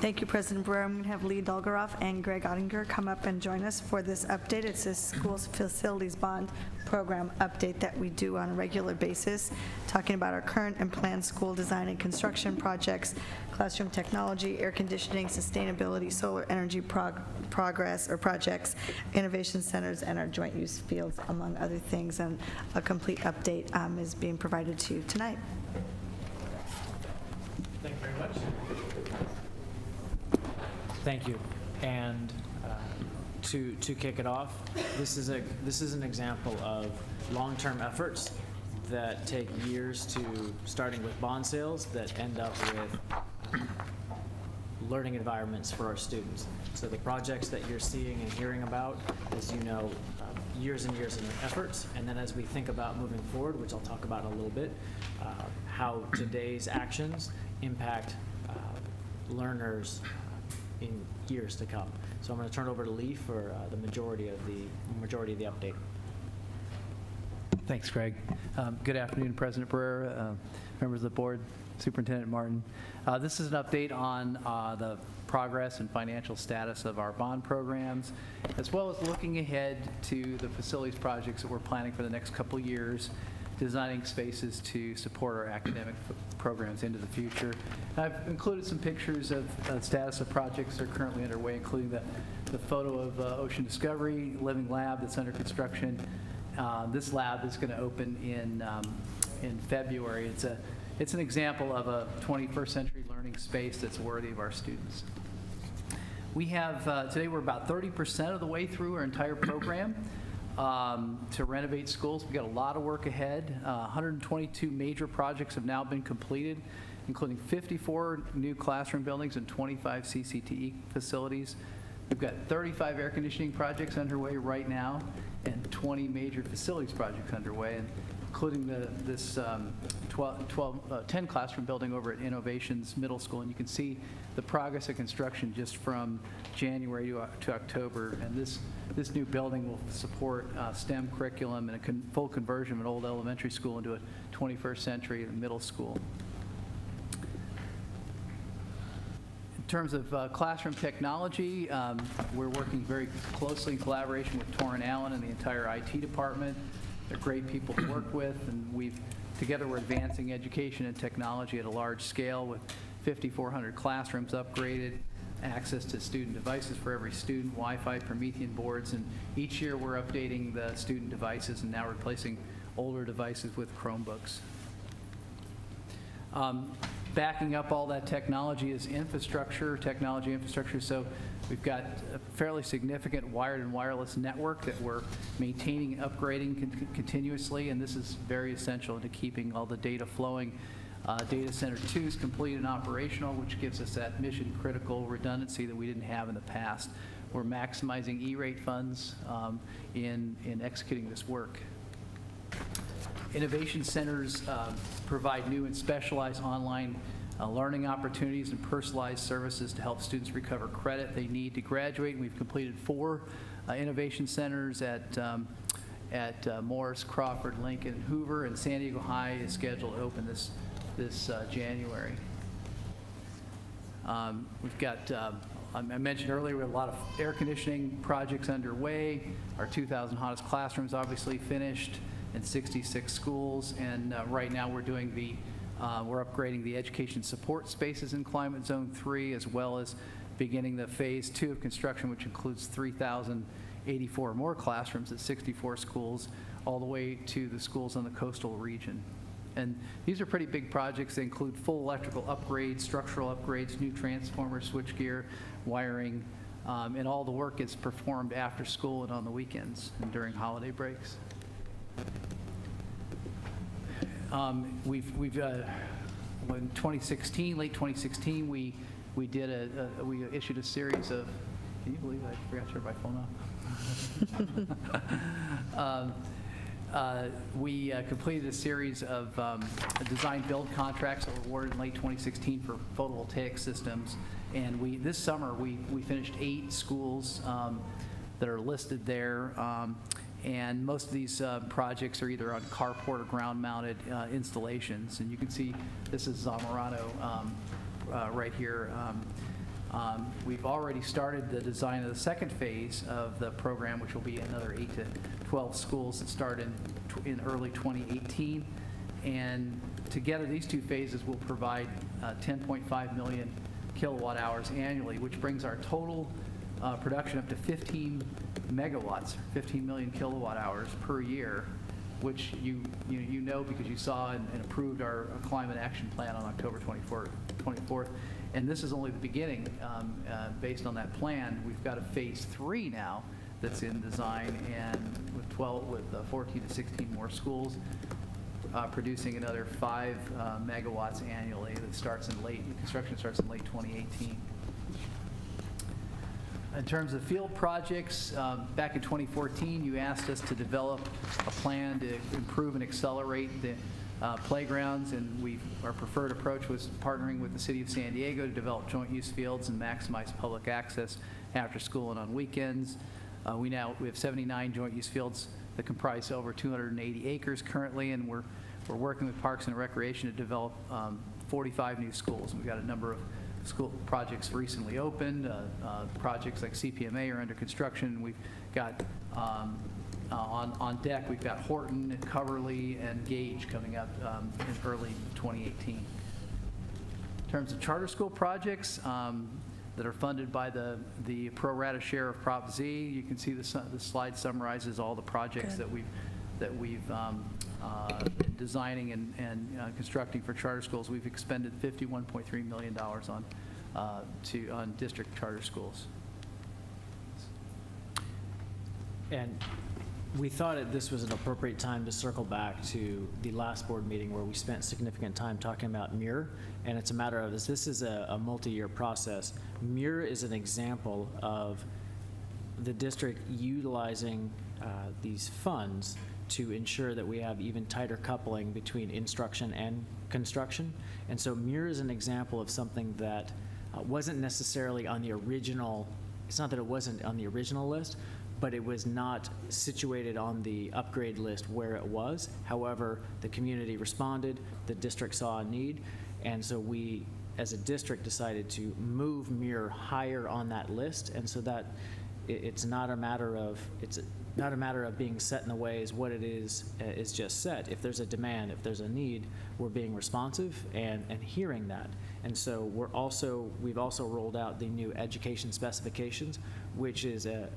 Thank you, President Barrera. I'm going to have Lee Dolgoroff and Greg Ottinger come up and join us for this update. It's a schools facilities bond program update that we do on a regular basis, talking about our current and planned school design and construction projects, classroom technology, air conditioning, sustainability, solar energy progress or projects, innovation centers, and our joint use fields, among other things. And a complete update is being provided to you tonight. Thank you very much. Thank you. And to kick it off, this is an example of long-term efforts that take years to starting with bond sales that end up with learning environments for our students. So the projects that you're seeing and hearing about, as you know, years and years of efforts. And then as we think about moving forward, which I'll talk about in a little bit, how today's actions impact learners in years to come. So I'm going to turn it over to Lee for the majority of the update. Thanks, Greg. Good afternoon, President Barrera, members of the board, Superintendent Martin. This is an update on the progress and financial status of our bond programs, as well as looking ahead to the facilities projects that we're planning for the next couple years, designing spaces to support our academic programs into the future. I've included some pictures of the status of projects that are currently underway, including the photo of Ocean Discovery Living Lab that's under construction. This lab is going to open in February. It's an example of a 21st century learning space that's worthy of our students. We have, today we're about 30% of the way through our entire program to renovate schools. We've got a lot of work ahead. 122 major projects have now been completed, including 54 new classroom buildings and 25 CCTE facilities. We've got 35 air conditioning projects underway right now and 20 major facilities projects underway, and including this 10 classroom building over at Innovations Middle School. And you can see the progress of construction just from January to October. And this new building will support STEM curriculum and a full conversion of an old elementary school into a 21st century middle school. In terms of classroom technology, we're working very closely in collaboration with Torrin Allen and the entire IT department. They're great people to work with, and together we're advancing education and technology at a large scale with 5,400 classrooms upgraded, access to student devices for every student, Wi-Fi, Promethean boards, and each year we're updating the student devices and now replacing older devices with Chromebooks. Backing up all that technology is technology infrastructure. So we've got a fairly significant wired and wireless network that we're maintaining and upgrading continuously, and this is very essential to keeping all the data flowing. Data Center 2 is complete and operational, which gives us that mission-critical redundancy that we didn't have in the past. We're maximizing E-rate funds in executing this work. Innovation centers provide new and specialized online learning opportunities and personalized services to help students recover credit they need to graduate. And we've completed 4 innovation centers at Morris, Crawford, Lincoln, and Hoover, and San Diego High is scheduled to open this January. We've got, I mentioned earlier, we have a lot of air conditioning projects underway. Our 2,000 hottest classrooms obviously finished in 66 schools, and right now we're doing we're upgrading the education support spaces in Climate Zone 3, as well as beginning the Phase 2 of construction, which includes 3,084 more classrooms at 64 schools, all the way to the schools in the coastal region. And these are pretty big projects. They include full electrical upgrades, structural upgrades, new transformers, switchgear, wiring, and all the work is performed after school and on the weekends and during holiday breaks. In 2016, late 2016, we issued a series of, can you believe I forgot to turn my phone off? We completed a series of design-build contracts that were awarded in late 2016 for photovoltaic systems. And this summer, we finished 8 schools that are listed there. And most of these projects are either on carport or ground-mounted installations. And you can see this is Zamorano right here. We've already started the design of the second phase of the program, which will be another 8 to 12 schools that start in early 2018. And together, these 2 phases will provide 10.5 million kilowatt hours annually, which brings our total production up to 15 megawatts, 15 million kilowatt hours per year, which you know because you saw and approved our climate action plan on October 24th. And this is only the beginning. Based on that plan, we've got a phase 3 now that's in design, and with 14 to 16 more schools, producing another 5 megawatts annually. That construction starts in late 2018. In terms of field projects, back in 2014, you asked us to develop a plan to improve and accelerate the playgrounds, and our preferred approach was partnering with the City of San Diego to develop joint use fields and maximize public access after school and on weekends. We have 79 joint use fields that comprise over 280 acres currently, and we're working with Parks and Recreation to develop 45 new schools. We've got a number of school projects recently opened. Projects like CPMA are under construction. We've got on deck, we've got Horton, Coverly, and Gage coming up in early 2018. In terms of charter school projects that are funded by the pro rata share of Prop Z, you can see the slide summarizes all the projects that we've been designing and constructing for charter schools. We've expended $51.3 million on district charter schools. And we thought that this was an appropriate time to circle back to the last board meeting where we spent significant time talking about MURE, and it's a matter of this is a multi-year process. MURE is an example of the district utilizing these funds to ensure that we have even tighter coupling between instruction and construction. And so MURE is an example of something that wasn't necessarily on the original, it's not that it wasn't on the original list, but it was not situated on the upgrade list where it was. However, the community responded, the district saw a need, and so we, as a district, decided to move MURE higher on that list, and so that it's not a matter of being set in the way as what it is just set. If there's a demand, if there's a need, we're being responsive and hearing that. And so we've also rolled out the new education specifications, which is a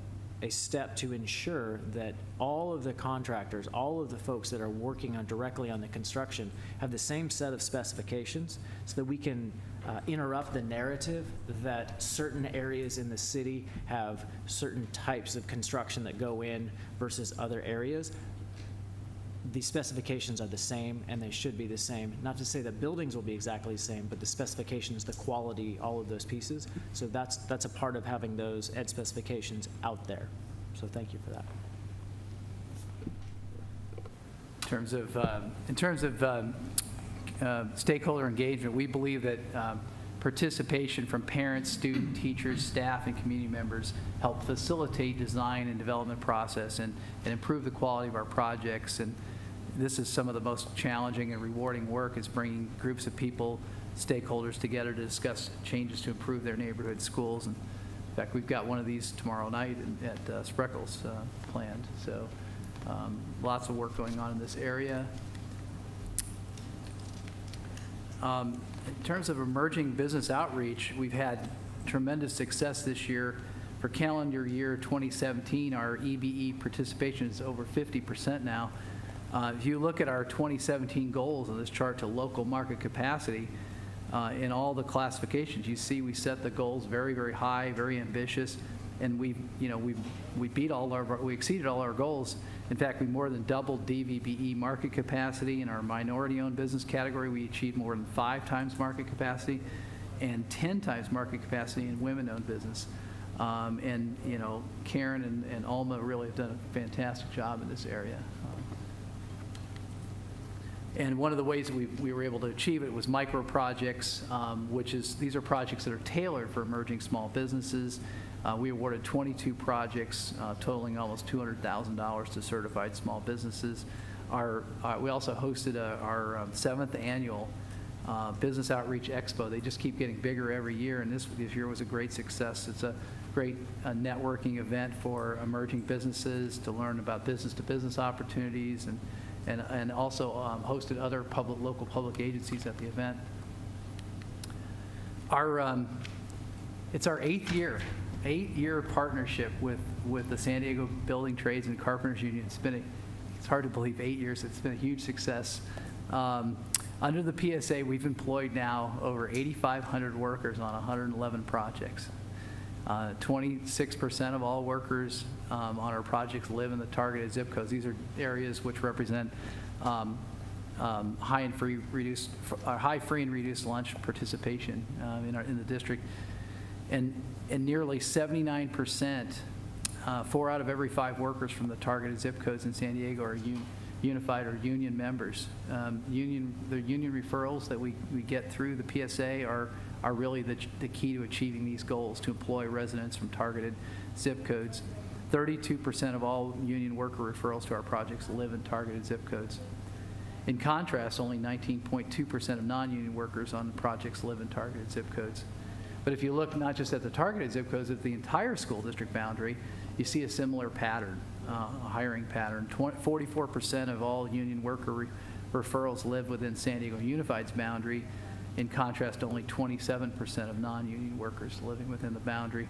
step to ensure that all of the contractors, all of the folks that are working directly on the construction have the same set of specifications so that we can interrupt the narrative that certain areas in the city have certain types of construction that go in versus other areas. The specifications are the same, and they should be the same. Not to say that buildings will be exactly the same, but the specifications, the quality, all of those pieces. So that's a part of having those ed specifications out there. So thank you for that. In terms of stakeholder engagement, we believe that participation from parents, students, teachers, staff, and community members help facilitate design and development process and improve the quality of our projects. And this is some of the most challenging and rewarding work, is bringing groups of people, stakeholders together to discuss changes to improve their neighborhood schools. And in fact, we've got one of these tomorrow night at Spreckles planned. So lots of work going on in this area. In terms of emerging business outreach, we've had tremendous success this year. For calendar year 2017, our EBE participation is over 50% now. If you look at our 2017 goals on this chart to local market capacity, in all the classifications, you see we set the goals very, very high, very ambitious, and we exceeded all our goals. In fact, we more than doubled DVBE market capacity. In our minority-owned business category, we achieved more than 5 times market capacity and 10 times market capacity in women-owned business. And Karen and Alma really have done a fantastic job in this area. And one of the ways that we were able to achieve it was micro projects, these are projects that are tailored for emerging small businesses. We awarded 22 projects totaling almost $200,000 to certified small businesses. We also hosted our 7th annual Business Outreach Expo. They just keep getting bigger every year, and this year was a great success. It's a great networking event for emerging businesses to learn about business-to-business opportunities, and also hosted other local public agencies at the event. It's our 8-year partnership with the San Diego Building Trades and Carpenters Union. It's hard to believe 8 years. It's been a huge success. Under the PSA, we've employed now over 8,500 workers on 111 projects. 26% of all workers on our projects live in the targeted zip codes. These are areas which represent high free and reduced lunch participation in the district, and nearly 79%, 4 out of every 5 workers from the targeted zip codes in San Diego are unified or union members. The union referrals that we get through the PSA are really the key to achieving these goals, to employ residents from targeted zip codes. 32% of all union worker referrals to our projects live in targeted zip codes. In contrast, only 19.2% of non-union workers on the projects live in targeted zip codes. But if you look not just at the targeted zip codes, at the entire school district boundary, you see a similar pattern, hiring pattern. 44% of all union worker referrals live within San Diego Unified's boundary. In contrast, only 27% of non-union workers living within the boundary.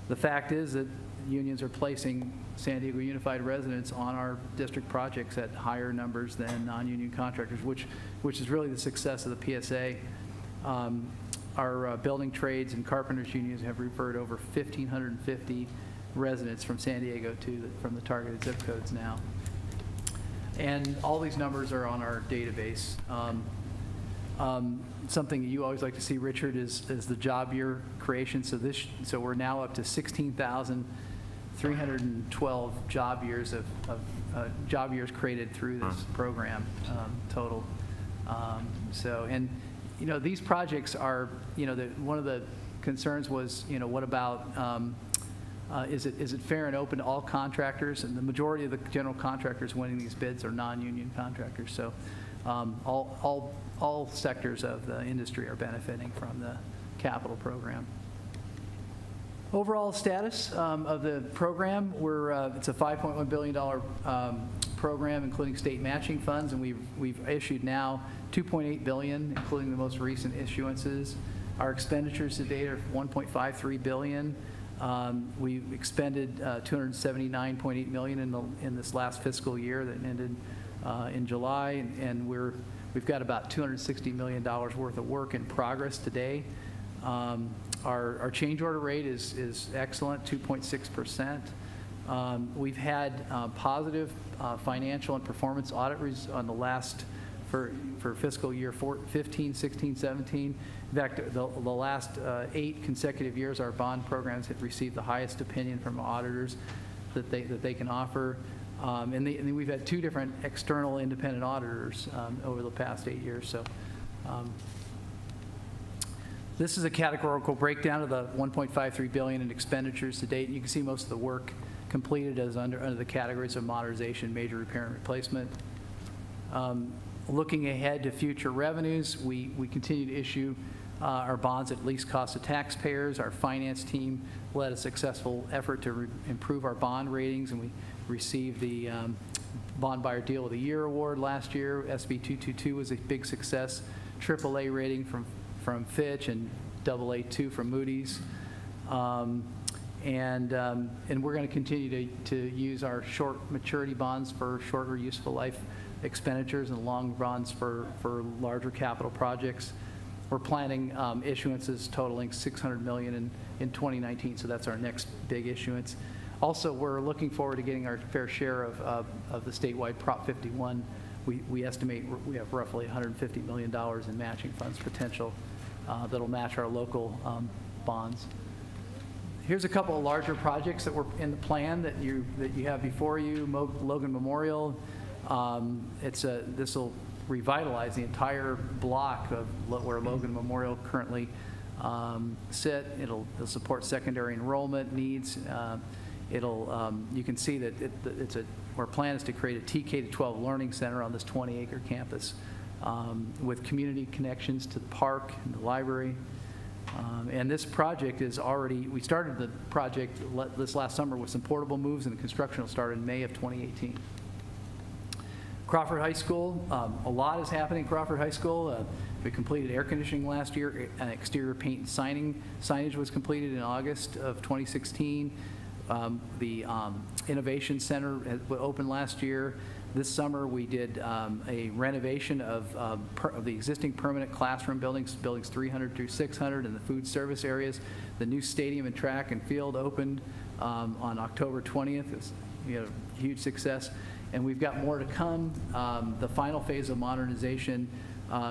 The fact is that unions are placing San Diego Unified residents on our district projects at higher numbers than non-union contractors, which is really the success of the PSA. Our building trades and carpenters unions have referred over 1,550 residents from San Diego from the targeted zip codes now. And all these numbers are on our database. Something that you always like to see, Richard, is the job year creation. So we're now up to 16,312 job years of job years created through this program total. These projects are, one of the concerns was, what about, is it fair and open to all contractors? And the majority of the general contractors winning these bids are non-union contractors. So all sectors of the industry are benefiting from the capital program. Overall status of the program, it's a $5.1 billion program, including state matching funds, and we've issued now $2.8 billion, including the most recent issuances. Our expenditures to date are $1.53 billion. We expended $279.8 million in this last fiscal year that ended in July, and we've got about $260 million worth of work in progress today. Our change order rate is excellent, 2.6%. We've had positive financial and performance audit on the last for fiscal year 15, 16, 17. In fact, the last 8 consecutive years, our bond programs have received the highest opinion from auditors that they can offer. And we've had 2 different external independent auditors over the past 8 years. So this is a categorical breakdown of the $1.53 billion in expenditures to date. You can see most of the work completed as under the categories of modernization, major repair, and replacement. Looking ahead to future revenues, we continue to issue our bonds at least cost of taxpayers. Our finance team led a successful effort to improve our bond ratings, and we received the Bond Buyer Deal of the Year award last year. SB 222 was a big success. AAA rating from Fitch, and AA2 from Moody's. And we're going to continue to use our short maturity bonds for shorter useful life expenditures and long bonds for larger capital projects. We're planning issuances totaling $600 million in 2019, so that's our next big issuance. Also, we're looking forward to getting our fair share of the statewide Prop 51. We estimate we have roughly $150 million in matching funds potential that'll match our local bonds. Here's a couple of larger projects that were in the plan that you have before you. Logan Memorial. This will revitalize the entire block of where Logan Memorial currently sit. It'll support secondary enrollment needs. You can see that our plan is to create a TK-12 learning center on this 20-acre campus with community connections to the park and the library. And this project is already, we started the project this last summer with some portable moves, and the construction will start in May of 2018. Crawford High School, a lot is happening at Crawford High School. We completed air conditioning last year, and exterior paint and signage was completed in August of 2016. The Innovation Center opened last year. This summer, we did a renovation of the existing permanent classroom buildings 300 through 600, and the food service areas. The new stadium and track and field opened on October 20th. We had a huge success, and we've got more to come. The final phase of modernization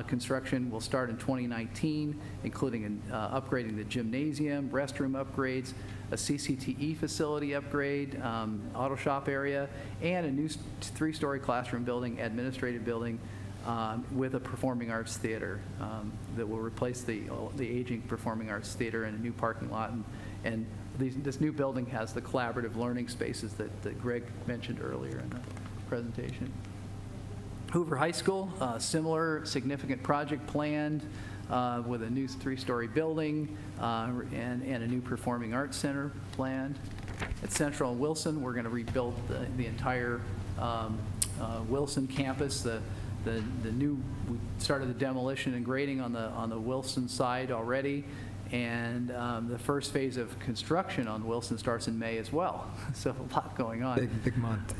construction will start in 2019, including upgrading the gymnasium, restroom upgrades, a CCTE facility upgrade, auto shop area, and a new 3-story classroom building, administrative building, with a performing arts theater that will replace the aging performing arts theater and a new parking lot. And this new building has the collaborative learning spaces that Greg mentioned earlier in the presentation. Hoover High School, similar significant project planned with a new 3-story building and a new performing arts center planned. At Central and Wilson, we're going to rebuild the entire Wilson campus. We started the demolition and grading on the Wilson side already, and the first phase of construction on Wilson starts in May as well. So a lot going on. Big month.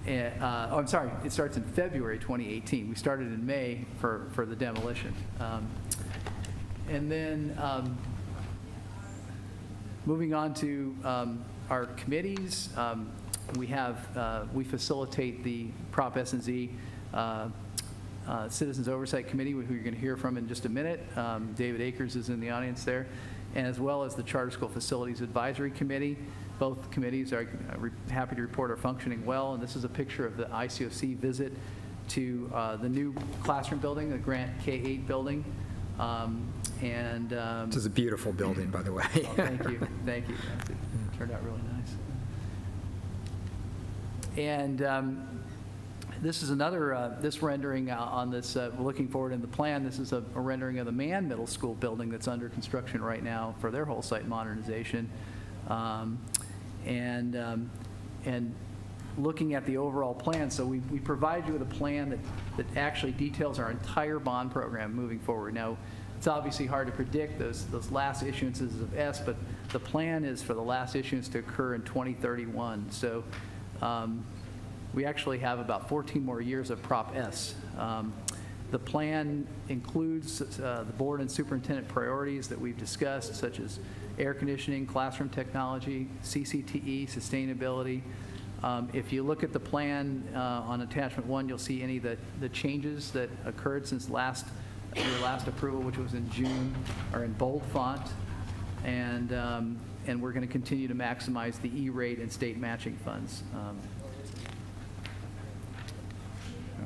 I'm sorry, it starts in February 2018. We started in May for the demolition. And then moving on to our committees, we facilitate the Prop S&Z Citizens Oversight Committee, who you're going to hear from in just a minute. David Akers is in the audience there, and as well as the Charter School Facilities Advisory Committee. Both committees are happy to report are functioning well, and this is a picture of the ICOC visit to the new classroom building, the Grant K-8 building. This is a beautiful building, by the way. Oh, thank you. It turned out really nice. And this is another, this rendering on this, we're looking forward in the plan. This is a rendering of the Mann Middle School building that's under construction right now for their whole site modernization. And looking at the overall plan, so we provide you with a plan that actually details our entire bond program moving forward. Now, it's obviously hard to predict those last issuances of S, but the plan is for the last issuance to occur in 2031. So we actually have about 14 more years of Prop S. The plan includes the board and superintendent priorities that we've discussed, such as air conditioning, classroom technology, CCTE, sustainability. If you look at the plan on attachment 1, you'll see any of the changes that occurred since your last approval, which was in June, are in bold font. And we're going to continue to maximize the E-rate and state matching funds.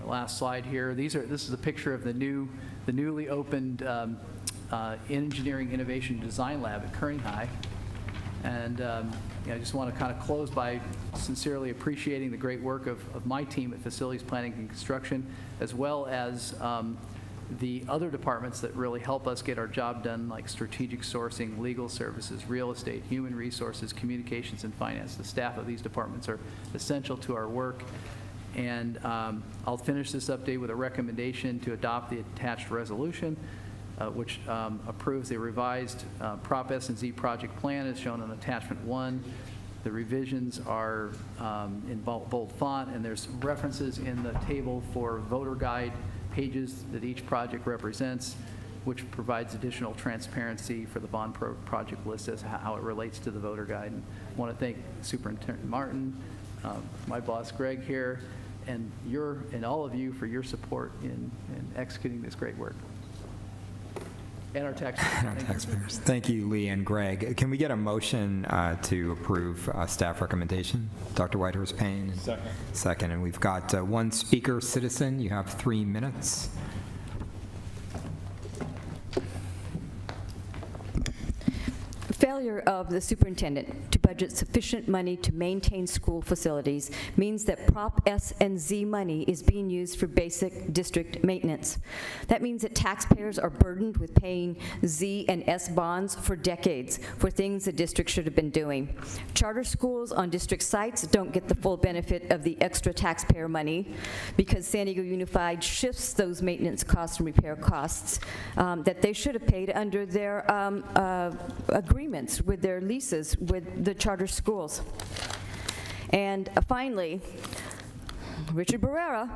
Our last slide here. This is a picture of the newly opened Engineering Innovation Design Lab at Kearney High. And I just want to kind of close by sincerely appreciating the great work of my team at Facilities Planning and Construction, as well as the other departments that really help us get our job done, like strategic sourcing, legal services, real estate, human resources, communications, and finance. The staff of these departments are essential to our work. And I'll finish this update with a recommendation to adopt the attached resolution. which approves a revised Prop S&Z project plan as shown on attachment 1. The revisions are in bold font, and there's references in the table for voter guide pages that each project represents, which provides additional transparency for the bond project list as how it relates to the voter guide. And I want to thank Superintendent Martin, my boss Greg here, and all of you for your support in executing this great work. And our taxpayers. Thank you, Lee and Greg. Can we get a motion to approve staff recommendation? Dr. Whitehurst-Payne? Second. Second, and we've got one speaker, citizen. You have 3 minutes. Failure of the superintendent to budget sufficient money to maintain school facilities means that Prop S and Z money is being used for basic district maintenance. That means that taxpayers are burdened with paying Z and S bonds for decades for things the district should have been doing. Charter schools on district sites don't get the full benefit of the extra taxpayer money because San Diego Unified shifts those maintenance costs and repair costs that they should have paid under their agreements with their leases with the charter schools. And finally, Richard Barrera,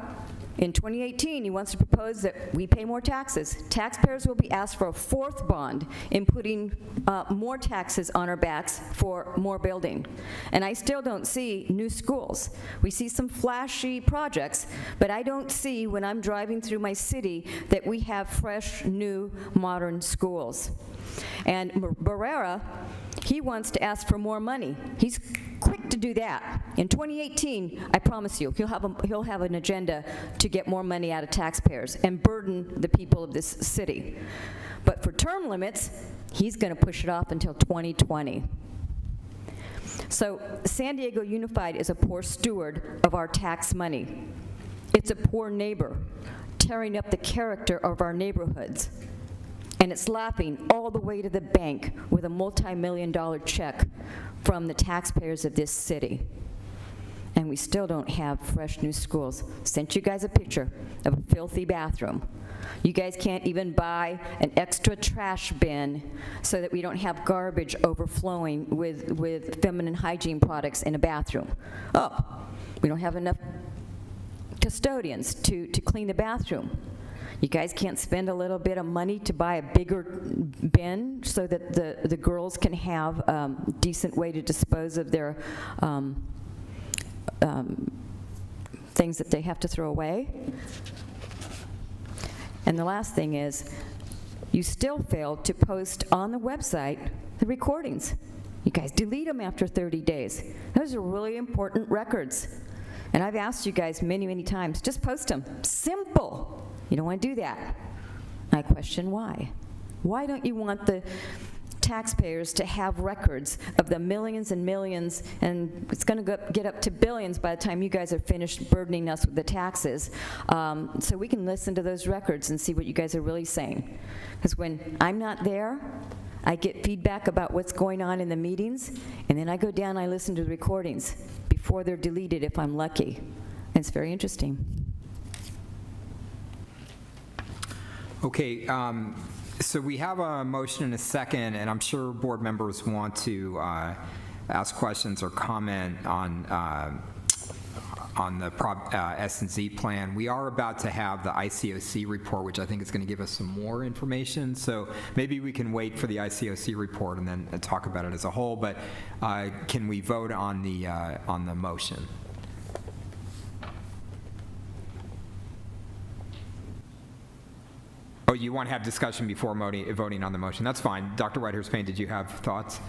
in 2018, he wants to propose that we pay more taxes. Taxpayers will be asked for a 4th bond in putting more taxes on our backs for more building. And I still don't see new schools. We see some flashy projects, but I don't see when I'm driving through my city that we have fresh, new, modern schools. And Barrera, he wants to ask for more money. He's quick to do that. In 2018, I promise you, he'll have an agenda to get more money out of taxpayers and burden the people of this city. But for term limits, he's going to push it off until 2020. So San Diego Unified is a poor steward of our tax money. It's a poor neighbor, tearing up the character of our neighborhoods. And it's laughing all the way to the bank with a multi-million-dollar check from the taxpayers of this city. And we still don't have fresh new schools. Sent you guys a picture of a filthy bathroom. You guys can't even buy an extra trash bin so that we don't have garbage overflowing with feminine hygiene products in a bathroom. Oh, we don't have enough custodians to clean the bathroom. You guys can't spend a little bit of money to buy a bigger bin so that the girls can have a decent way to dispose of their things that they have to throw away. And the last thing is, you still failed to post on the website the recordings. You guys delete them after 30 days. Those are really important records. And I've asked you guys many, many times, just post them. Simple. You don't want to do that. I question why. Why don't you want the taxpayers to have records of the millions and millions, and it's going to get up to billions by the time you guys are finished burdening us with the taxes, so we can listen to those records and see what you guys are really saying. Because when I'm not there, I get feedback about what's going on in the meetings, and then I go down and I listen to the recordings before they're deleted if I'm lucky. And it's very interesting. Okay, so we have a motion and a second, and I'm sure board members want to ask questions or comment on the S&Z plan. We are about to have the ICOC report, which I think is going to give us some more information. So maybe we can wait for the ICOC report and then talk about it as a whole. But can we vote on the motion? Oh, you want to have discussion before voting on the motion? That's fine. Dr. Whitehurst-Payne, did you have thoughts?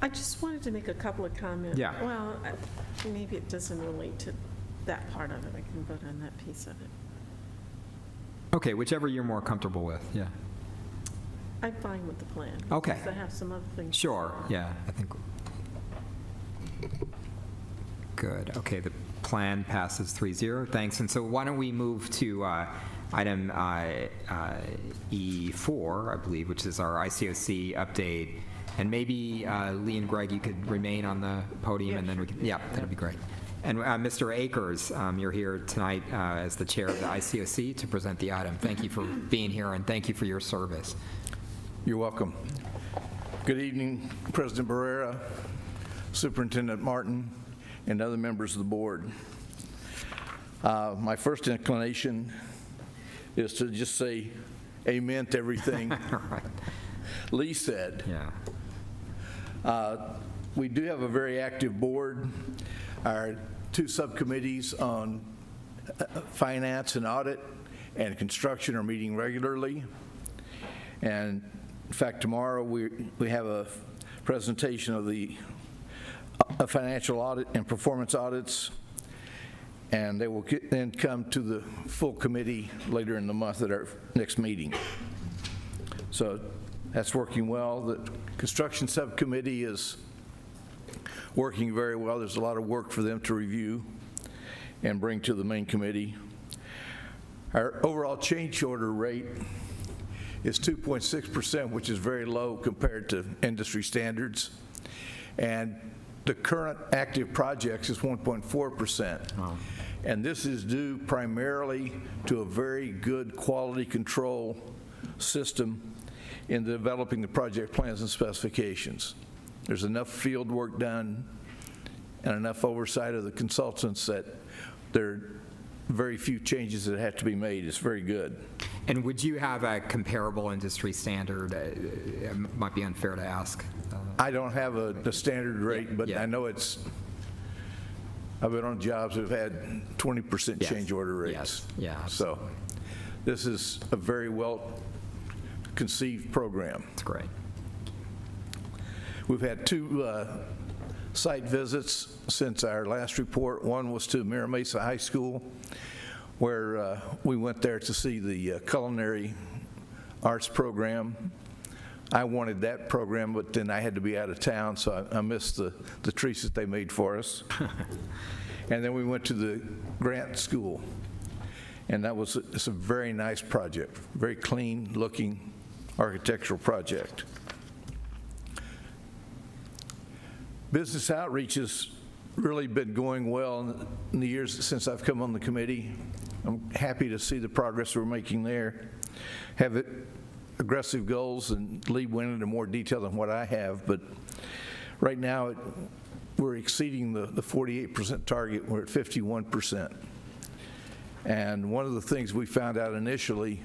I just wanted to make a couple of comments. Yeah. Well, maybe it doesn't relate to that part of it. I can vote on that piece of it. Okay, whichever you're more comfortable with, yeah. I'm fine with the plan. Okay. Because I have some other things. Sure, yeah, I think. Good, okay, the plan passes 3-0, thanks. And so why don't we move to item E4, I believe, which is our ICOC update. And maybe Lee and Greg, you could remain on the podium, and then we can, yeah, that'd be great. And Mr. Akers, you're here tonight as the chair of the ICOC to present the item. Thank you for being here, and thank you for your service. You're welcome. Good evening, President Barrera, Superintendent Martin, and other members of the board. My first inclination is to just say amen to everything Lee said. We do have a very active board. Our two subcommittees on finance and audit and construction are meeting regularly. And in fact, tomorrow we have a presentation of the financial audit and performance audits, and they will then come to the full committee later in the month at our next meeting. So that's working well. The construction subcommittee is working very well. There's a lot of work for them to review and bring to the main committee. Our overall change order rate is 2.6%, which is very low compared to industry standards. And the current active projects is 1.4%. Wow. And this is due primarily to a very good quality control system in developing the project plans and specifications. There's enough field work done and enough oversight of the consultants that there are very few changes that have to be made. It's very good. And would you have a comparable industry standard? It might be unfair to ask. I don't have a standard rate, but I know it's, I've been on jobs that have had 20% change order rates. Yes. Yeah. So this is a very well conceived program. That's great. We've had two site visits since our last report. One was to Mira Mesa High School, where we went there to see the culinary arts program. I wanted that program, but then I had to be out of town, so I missed the treats that they made for us. And then we went to the Grant School, and it's a very nice project, very clean-looking architectural project. Business outreach has really been going well in the years since I've come on the committee. I'm happy to see the progress we're making there. Have aggressive goals, and Lee went into more detail than what I have, but right now we're exceeding the 48% target. We're at 51%. And one of the things we found out initially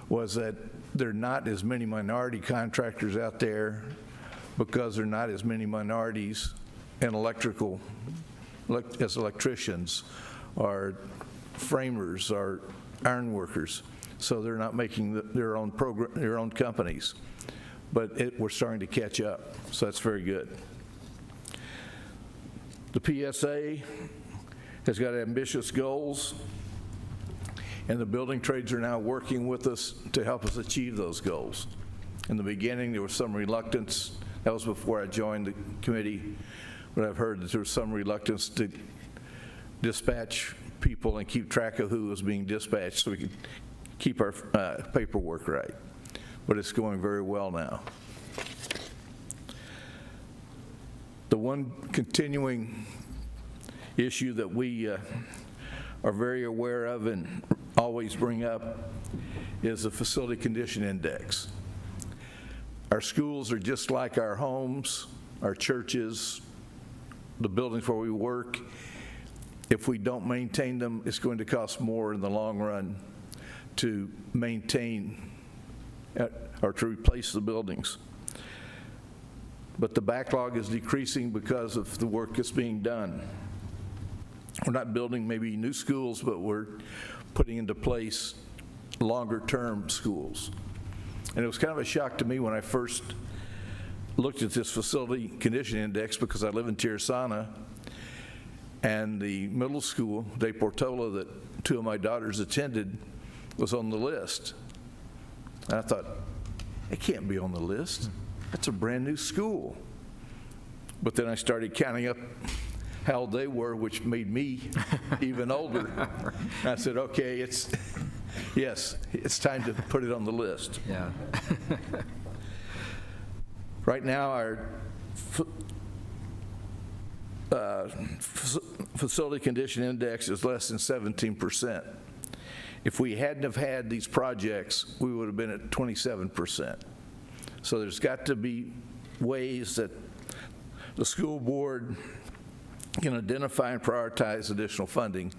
was that there are not as many minority contractors out there because there are not as many minorities in electrical as electricians or framers or iron workers. So they're not making their own companies. But we're starting to catch up, so that's very good. The PSA has got ambitious goals, and the building trades are now working with us to help us achieve those goals. In the beginning, there was some reluctance. That was before I joined the committee, but I've heard that there was some reluctance to dispatch people and keep track of who was being dispatched so we could keep our paperwork right. But it's going very well now. The one continuing issue that we are very aware of and always bring up is the facility condition index. Our schools are just like our homes, our churches, the buildings where we work. If we don't maintain them, it's going to cost more in the long run to maintain or to replace the buildings. But the backlog is decreasing because of the work that's being done. We're not building maybe new schools, but we're putting into place longer-term schools. And it was kind of a shock to me when I first looked at this facility condition index because I live in Tirisana, and the middle school, De Portola, that two of my daughters attended, was on the list. And I thought, it can't be on the list. That's a brand new school. But then I started counting up how old they were, which made me even older. And I said, okay, yes, it's time to put it on the list. Yeah. Right now, our facility condition index is less than 17%. If we hadn't have had these projects, we would have been at 27%. So there's got to be ways that the school board can identify and prioritize additional funding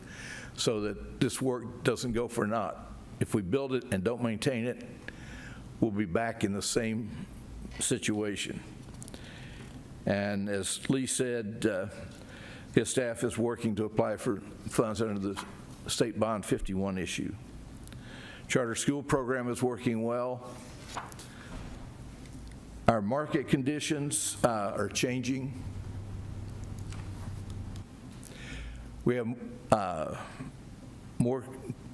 so that this work doesn't go for naught. If we build it and don't maintain it, we'll be back in the same situation. And as Lee said, his staff is working to apply for funds under the State Bond 51 issue. Charter school program is working well. Our market conditions are changing. We have more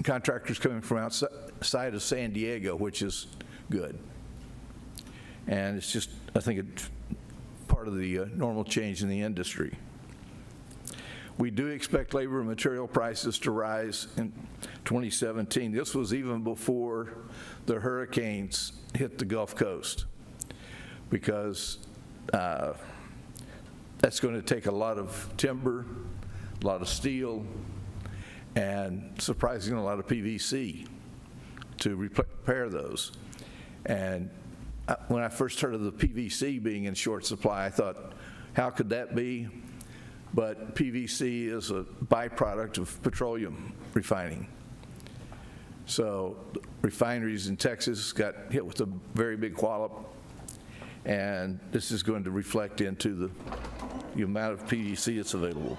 contractors coming from outside of San Diego, which is good. And it's just, I think it's part of the normal change in the industry. We do expect labor and material prices to rise in 2017. This was even before the hurricanes hit the Gulf Coast, because that's going to take a lot of timber, a lot of steel, and surprisingly a lot of PVC to repair those. And when I first heard of the PVC being in short supply, I thought, how could that be? But PVC is a byproduct of petroleum refining. So refineries in Texas got hit with a very big wallop, and this is going to reflect into the amount of PVC that's available.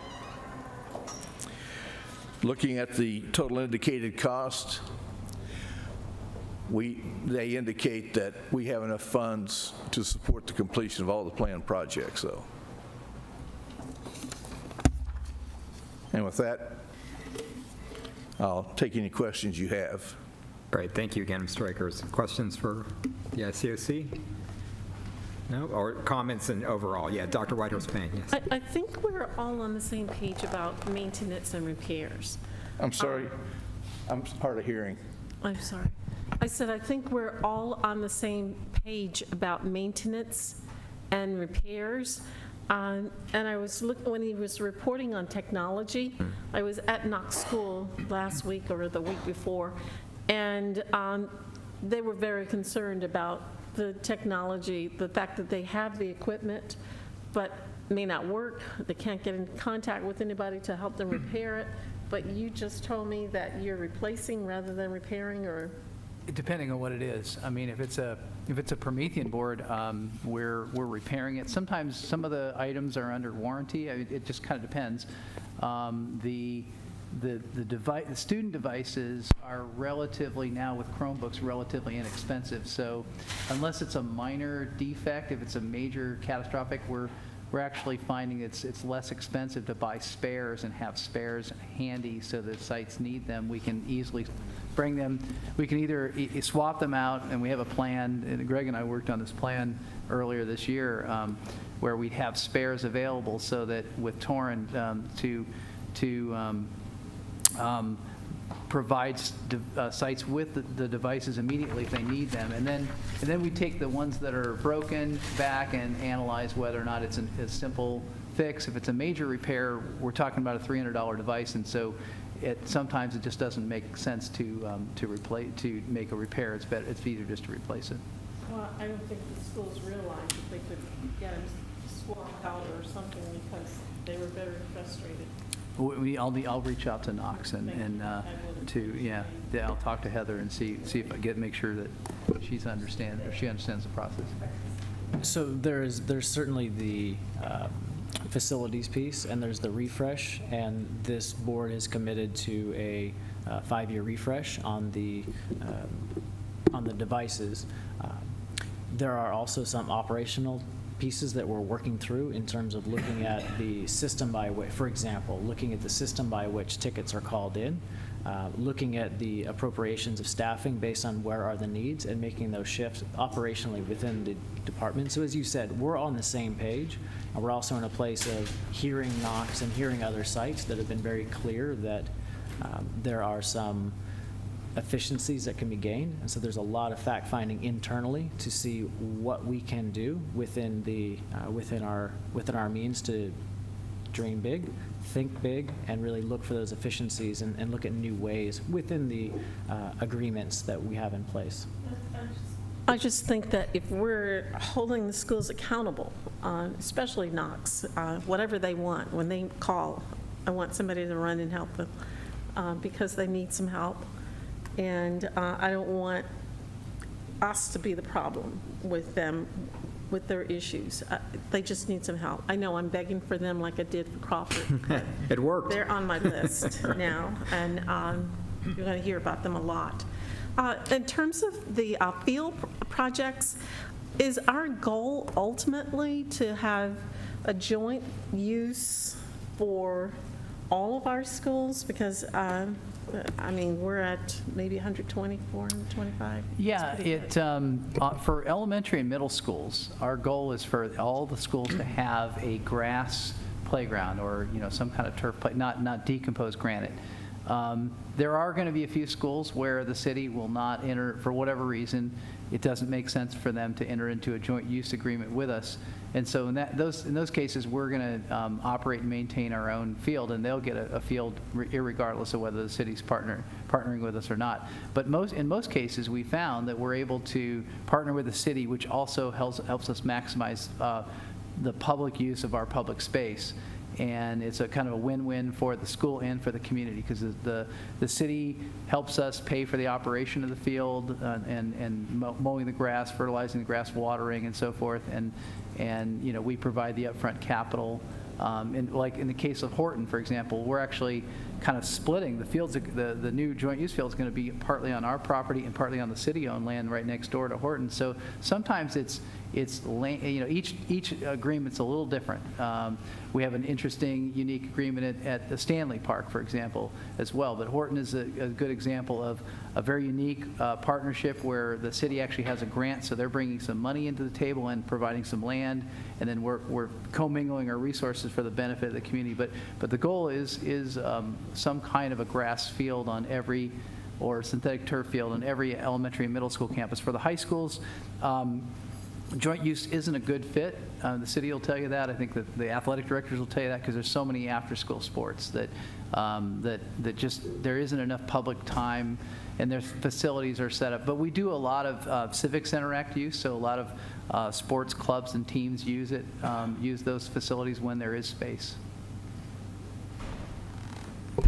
Looking at the total indicated cost, they indicate that we have enough funds to support the completion of all the planned projects, though. And with that, I'll take any questions you have. Great, thank you again, Mr. Akers. Questions for the ICOC? No, or comments and overall? Yeah, Dr. Whitehurst-Payne, yes. I think we're all on the same page about maintenance and repairs. I'm sorry, I'm hard of hearing. I'm sorry. I said I think we're all on the same page about maintenance and repairs. And I was looking, when he was reporting on technology, I was at Knox School last week or the week before, and they were very concerned about the technology, the fact that they have the equipment, but may not work. They can't get in contact with anybody to help them repair it. But you just told me that you're replacing rather than repairing, or? Depending on what it is. I mean, if it's a Promethean board, we're repairing it. Sometimes some of the items are under warranty. I mean, it just kind of depends. The student devices are relatively, now with Chromebooks, relatively inexpensive. So unless it's a minor defect, if it's a major catastrophic, we're actually finding it's less expensive to buy spares and have spares handy so that sites need them. We can easily bring them. We can either swap them out, and we have a plan, and Greg and I worked on this plan earlier this year, where we'd have spares available so that with Torrent to provide sites with the devices immediately if they need them. And then we take the ones that are broken back and analyze whether or not it's a simple fix. If it's a major repair, we're talking about a $300 device, and so sometimes it just doesn't make sense to make a repair. It's easier just to replace it. Well, I don't think the schools realized that they could get them swapped out or something because they were very frustrated. I'll reach out to Knox I'll talk to Heather and see if I make sure that she understands the process. So there's certainly the facilities piece, and there's the refresh, and this board is committed to a 5-year refresh on the devices. There are also some operational pieces that we're working through in terms of looking at the system by which, for example, looking at the system by which tickets are called in, looking at the appropriations of staffing based on where are the needs, and making those shifts operationally within the department. So as you said, we're on the same page, and we're also in a place of hearing Knox and hearing other sites that have been very clear that there are some efficiencies that can be gained, and so there's a lot of fact-finding internally to see what we can do within our means to dream big think big and really look for those efficiencies and look at new ways within the agreements that we have in place. I just think that if we're holding the schools accountable, especially Knox, whatever they want, when they call, I want somebody to run and help them because they need some help. And I don't want us to be the problem with them, with their issues. They just need some help. I know I'm begging for them like I did for Crawford. But It worked. they're on my list now, and you're going to hear about them a lot. In terms of the field projects, is our goal ultimately to have a joint use for all of our schools? Because, I mean, we're at maybe 120, 425. Yeah, for elementary and middle schools, our goal is for all the schools to have a grass playground or, some kind of turf play, not decomposed granite. There are going to be a few schools where the city will not enter, for whatever reason, it doesn't make sense for them to enter into a joint use agreement with us. And so in those cases, we're going to operate and maintain our own field, and they'll get a field irregardless of whether the city's partnering with us or not. But in most cases, we found that we're able to partner with the city, which also helps us maximize the public use of our public space. And it's a kind of a win-win for the school and for the community, because the city helps us pay for the operation of the field and mowing the grass, fertilizing the grass, watering, and so forth. And we provide the upfront capital. And like in the case of Horton, for example, we're actually kind of splitting the fields. The new joint use field is going to be partly on our property and partly on the city-owned land right next door to Horton. So sometimes it's each agreement's a little different. We have an interesting, unique agreement at the Stanley Park, for example, as well. But Horton is a good example of a very unique partnership where the city actually has a grant, so they're bringing some money into the table and providing some land, and then we're commingling our resources for the benefit of the community. But the goal is some kind of a grass field on every, or synthetic turf field on every elementary and middle school campus. For the high schools, joint use isn't a good fit. The city will tell you that. I think that the athletic directors will tell you that, because there's so many after-school sports that just there isn't enough public time, and their facilities are set up. But we do a lot of Civic Center Act use, so a lot of sports clubs and teams use those facilities when there is space.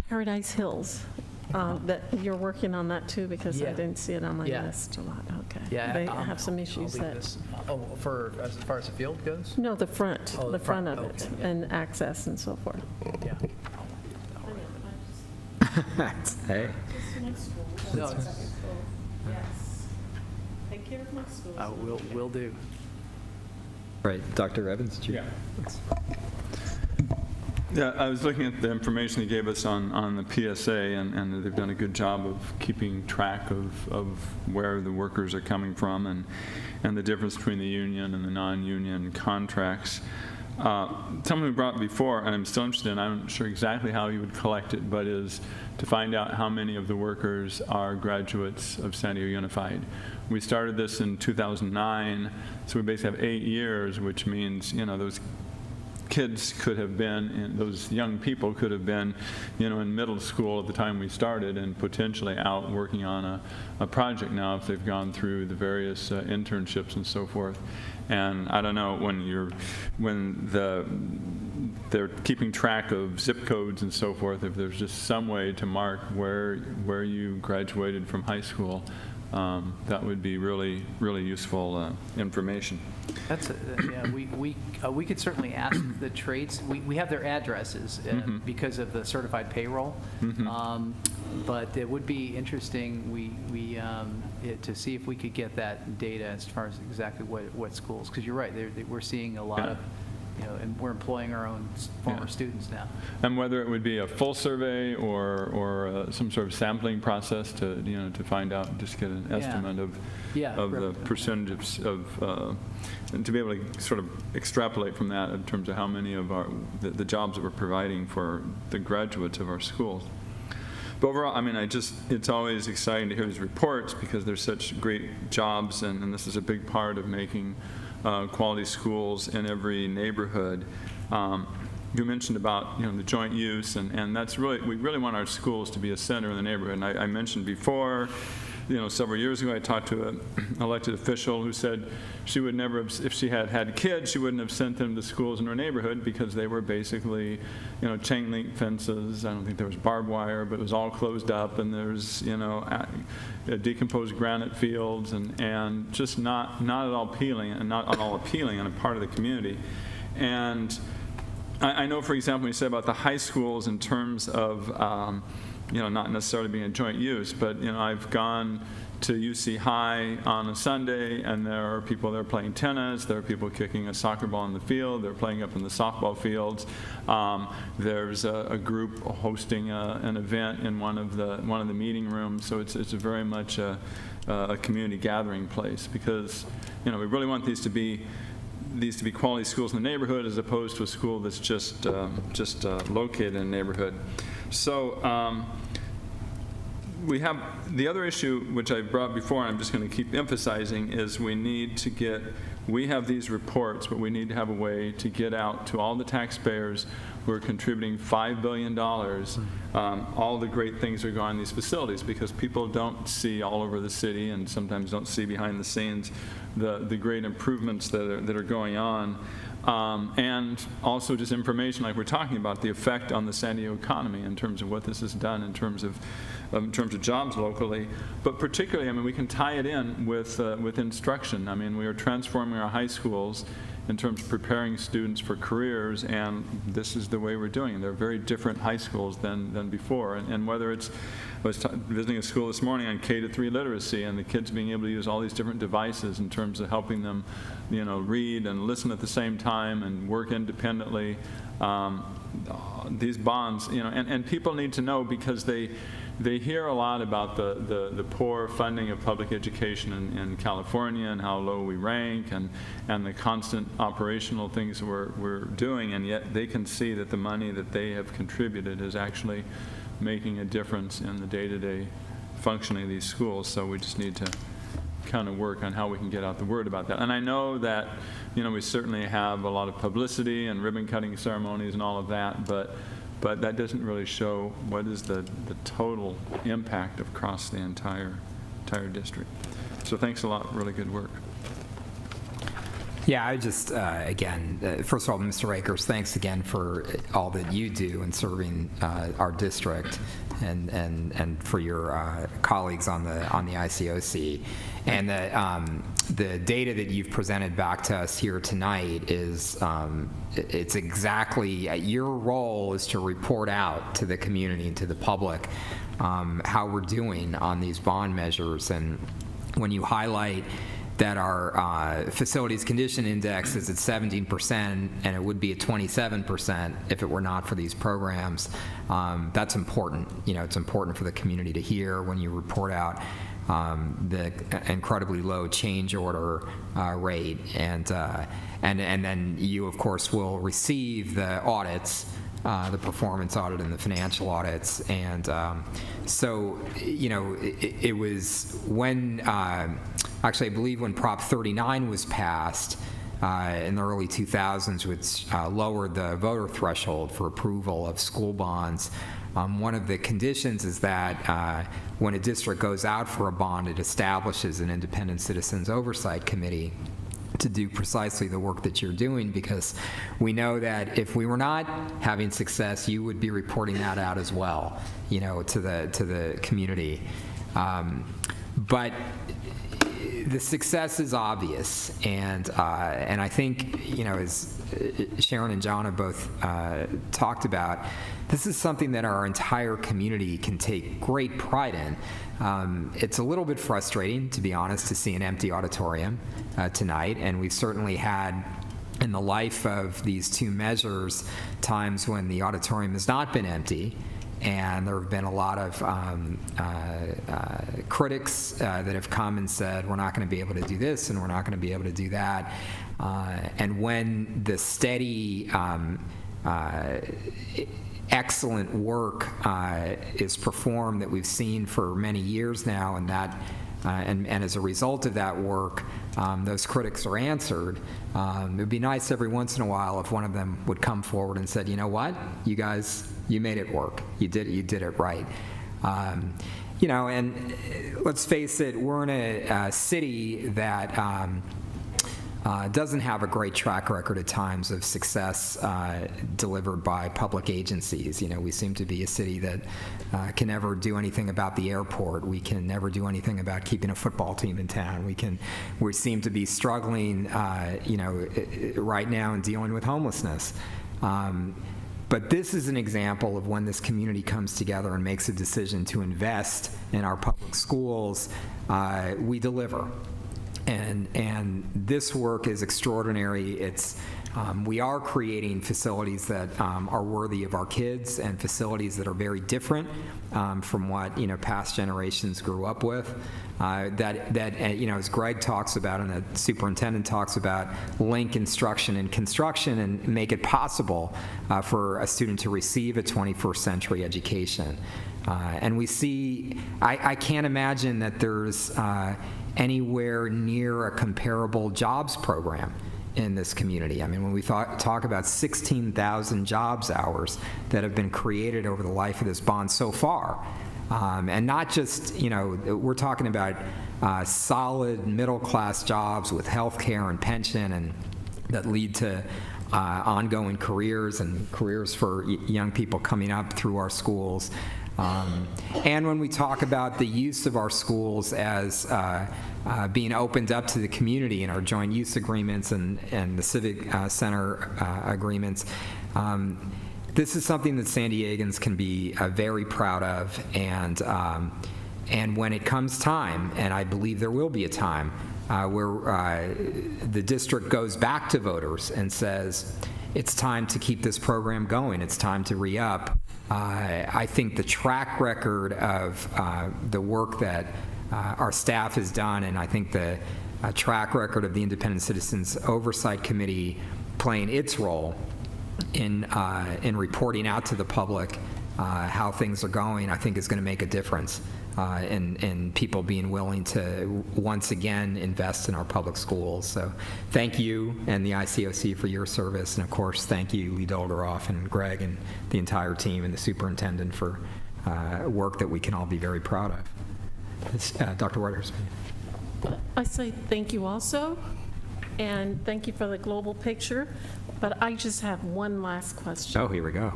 Paradise Hills, that you're working on that too, because I didn't see it on my list a lot. Okay. Yeah, They have some issues that. As far as the field goes? No, the front, Oh, the front of okay. it, and access and so forth. Yeah. Hey. No, it's- Yes. Take care of my schools. Will do. Right, Dr. Evans? Yeah, I was looking at the information they gave us on the PSA, and they've done a good job of keeping track of where the workers are coming from and the difference between the union and the non-union contracts. Something we brought before, and I'm still interested in, I'm not sure exactly how you would collect it, but is to find out how many of the workers are graduates of San Diego Unified. We started this in 2009, so we basically have 8 years, which means, those kids could have been, those young people could have been, in middle school at the time we started, and potentially out working on a project now if they've gone through the various internships and so forth. And I don't know, when they're keeping track of zip codes and so forth, if there's just some way to mark where you graduated from high school, that would be really, really useful information. That's we could certainly ask the trades. We have their addresses because of the certified payroll, but it would be interesting to see if we could get that data as far as exactly what schools. Because you're right, we're seeing a lot of. And we're employing our own former students now. And whether it would be a full survey or some sort of sampling process to find out, just get an estimate of the percentage of, and to be able to sort of extrapolate from that in terms of how many of the jobs that we're providing for the graduates of our schools. But overall, I mean, it's always exciting to hear these reports because they're such great jobs, and this is a big part of making quality schools in every neighborhood. you mentioned about, the joint use, and that's really, we really want our schools to be a center in the neighborhood. And I mentioned before, several years ago, I talked to an elected official who said she would never have, if she had had kids, she wouldn't have sent them to schools in her neighborhood because they were basically, chain link fences. I don't think there was barbed wire, but it was all closed up, and there's, decomposed granite fields, and just not at all appealing, and not at all appealing on a part of the community. And I know, for example, when you said about the high schools in terms of, not necessarily being a joint use, but, I've gone to UC High on a Sunday, and there are people there playing tennis, there are people kicking a soccer ball in the field, they're playing up in the softball fields. There's a group hosting an event in one of the meeting rooms, so it's very much a community gathering place, because, we really want these to be quality schools in the neighborhood as opposed to a school that's just located in a neighborhood. So we have the other issue, which I brought before, and I'm just going to keep emphasizing, is we have these reports, but we need to have a way to get out to all the taxpayers who are contributing $5 billion, all the great things that are going on in these facilities, because people don't see all over the city, and sometimes don't see behind the scenes the great improvements that are going on. And also just information like we're talking about, the effect on the San Diego economy in terms of what this has done in terms of jobs locally. But particularly, we can tie it in with instruction. We are transforming our high schools in terms of preparing students for careers, and this is the way we're doing it. They're very different high schools than before. And whether it's, I was visiting a school this morning on K-3 literacy, and the kids being able to use all these different devices in terms of helping them, read and listen at the same time and work independently. These bonds, and people need to know, because they hear a lot about the poor funding of public education in California and how low we rank, and the constant operational things we're doing, and yet they can see that the money that they have contributed is actually making a difference in the day-to-day functioning of these schools. So we just need to kind of work on how we can get out the word about that. And I know that, we certainly have a lot of publicity and ribbon-cutting ceremonies and all of that, but that doesn't really show what is the total impact across the entire district. So thanks a lot, really good work. Yeah, I just, again, first of all, Mr. Akers, thanks again for all that you do in serving our district, and for your colleagues on the ICOC. And the data that you've presented back to us here tonight is, it's exactly, your role is to report out to the community and to the public how we're doing on these bond measures. And when you highlight that our facilities condition index is at 17%, and it would be at 27% if it were not for these programs, that's important. It's important for the community to hear when you report out the incredibly low change order rate, and then you, of course, will receive the audits, the performance audit and the financial audits. And so, it was when, actually, I believe when Prop 39 was passed in the early 2000s, which lowered the voter threshold for approval of school bonds, one of the conditions is that when a district goes out for a bond, it establishes an independent citizens oversight committee to do precisely the work that you're doing, because we know that if we were not having success, you would be reporting that out as well, to the community. But the success is obvious, and I think, as Sharon and John have both talked about, this is something that our entire community can take great pride in. It's a little bit frustrating, to be honest, to see an empty auditorium tonight, and we've certainly had, in the life of these two measures, times when the auditorium has not been empty. And there have been a lot of critics that have come and said, we're not going to be able to do this, and we're not going to be able to do that. And when the steady, excellent work is performed that we've seen for many years now, and that and as a result of that work, those critics are answered. It would be nice every once in a while if one of them would come forward and said, you know what, you guys, you made it work. You did it right. You know, and let's face it, we're in a city that doesn't have a great track record at times of success delivered by public agencies. You know, we seem to be a city that can never do anything about the airport. We can never do anything about keeping a football team in town. We seem to be struggling, you know, right now in dealing with homelessness. But this is an example of when this community comes together and makes a decision to invest in our public schools, we deliver. And this work is extraordinary. We are creating facilities that are worthy of our kids and facilities that are very different from what, you know, past generations grew up with. You know, as Greg talks about and the superintendent talks about, link instruction and construction and make it possible for a student to receive a 21st century education. And we see, I can't imagine that there's anywhere near a comparable jobs program in this community. I mean, when we talk about 16,000 jobs hours that have been created over the life of this bond so far, and not just, you know, we're talking about solid middle-class jobs with health care and pension and that lead to ongoing careers and careers for young people coming up through our schools. And when we talk about the use of our schools as being opened up to the community in our joint use agreements and the civic center agreements, this is something that San Diegans can be very proud of. And when it comes time, and I believe there will be a time, where the district goes back to voters and says, it's time to keep this program going, it's time to re-up, I think the track record of the work that our staff has done, and I think the track record of the Independent Citizens Oversight Committee playing its role in reporting out to the public how things are going, I think is going to make a difference in people being willing to once again invest in our public schools. So thank you and the ICOC for your service, and of course thank you, Lee Dolderoff and Greg and the entire team and the superintendent for work that we can all be very proud of. Dr. Waters. I say thank you also, and thank you for the global picture, but I just have one last question. Oh, here we go.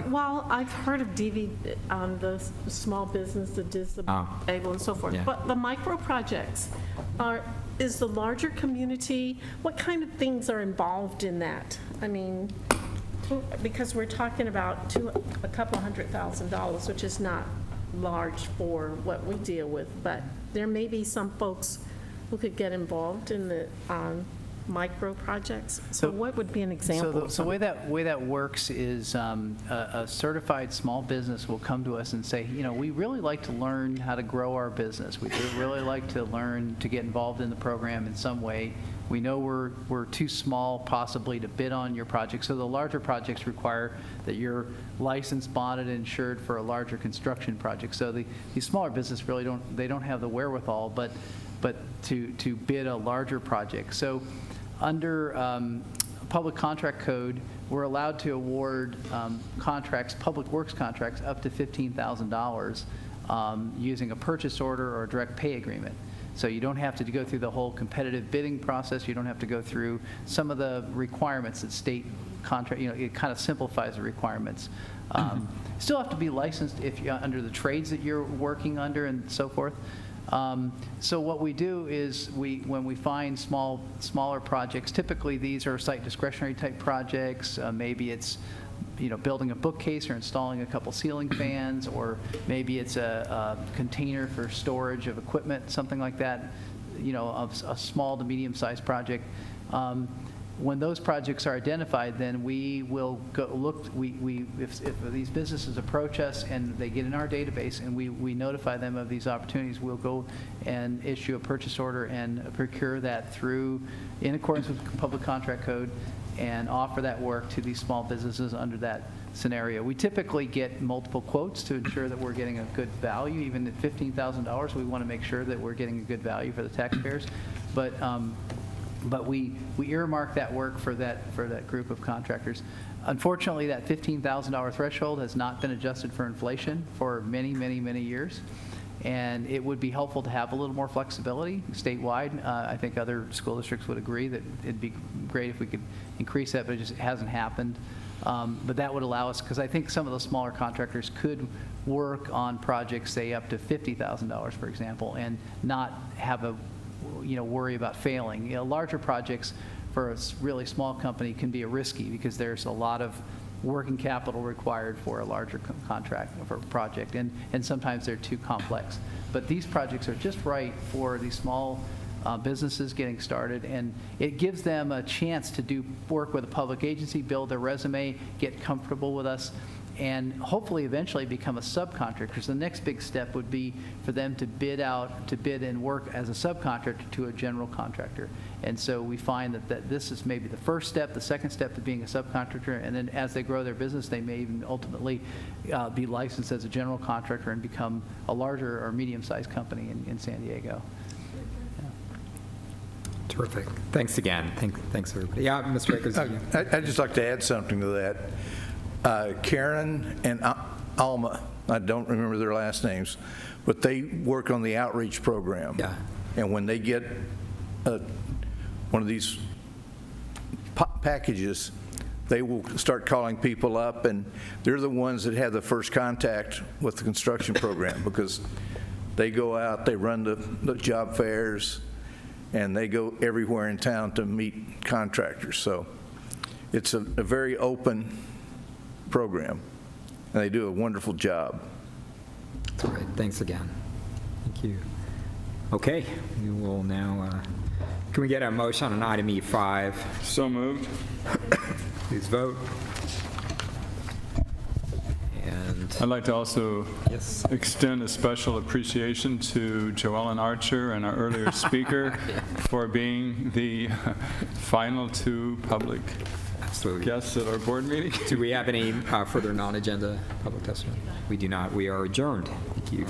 Well, I've heard of the small business, the disabled and so forth, but the micro projects is the larger community, what kind of things are involved in that? I mean, because we're talking about a couple $100,000, which is not large for what we deal with, but there may be some folks who could get involved in the micro projects. So what would be an example? So the way that works is a certified small business will come to us and say, you know, we really like to learn how to grow our business. We really like to learn to get involved in the program in some way. We know we're too small possibly to bid on your project. So the larger projects require that you're licensed, bonded, and insured for a larger construction project. So these smaller businesses really don't have the wherewithal, but to bid a larger project. So under public contract code, we're allowed to award contracts, public works contracts, up to $15,000 using a purchase order or a direct pay agreement. So you don't have to go through the whole competitive bidding process. You don't have to go through some of the requirements that state contract, you know, it kind of simplifies the requirements. Still have to be licensed if you're under the trades that you're working under and so forth. So what we do is when we find smaller projects, typically these are site discretionary type projects. Maybe it's, you know, building a bookcase or installing a couple ceiling fans, or maybe it's a container for storage of equipment, something like that, you know, a small to medium-sized project. When those projects are identified, then we will go look. If these businesses approach us and they get in our database and we notify them of these opportunities, we'll go and issue a purchase order and procure that in accordance with public contract code. and offer that work to these small businesses under that scenario. We typically get multiple quotes to ensure that we're getting a good value. Even at $15,000, we want to make sure that we're getting a good value for the taxpayers. But we earmark that work for that group of contractors. Unfortunately, that $15,000 threshold has not been adjusted for inflation for many, many, many years. And it would be helpful to have a little more flexibility statewide. I think other school districts would agree that it'd be great if we could increase that, but it just hasn't happened. But that would allow us, because I think some of the smaller contractors could work on projects, say up to $50,000, for example, and not have a worry about failing. Larger projects for a really small company can be risky because there's a lot of working capital required for a larger contract for a project, and sometimes they're too complex. But these projects are just right for these small businesses getting started, and it gives them a chance to do work with a public agency, build their resume, get comfortable with us, and hopefully eventually become a subcontractor. So the next big step would be for them to bid and work as a subcontractor to a general contractor. And so we find that this is maybe the first step, the second step to being a subcontractor, and then as they grow their business, they may even ultimately be licensed as a general contractor and become a larger or medium-sized company in San Diego. Terrific. Thanks again. Thanks, everybody. Yeah, Mr. Akers. I'd just like to add something to that. Karen and Alma, I don't remember their last names, but they work on the outreach program. Yeah. And when they get one of these packages, they will start calling people up, and they're the ones that have the first contact with the construction program, because they go out, they run the job fairs, and they go everywhere in town to meet contractors. So it's a very open program, and they do a wonderful job. That's great. Thanks again. Thank you. Okay, we will now, can we get a motion on item E5? So moved. Please vote. And I'd like to also extend a special appreciation to Joellen Archer and our earlier speaker for being the final two public guests at our board meeting. do we have any further non-agenda public testimony? We do not. We are adjourned. Thank you.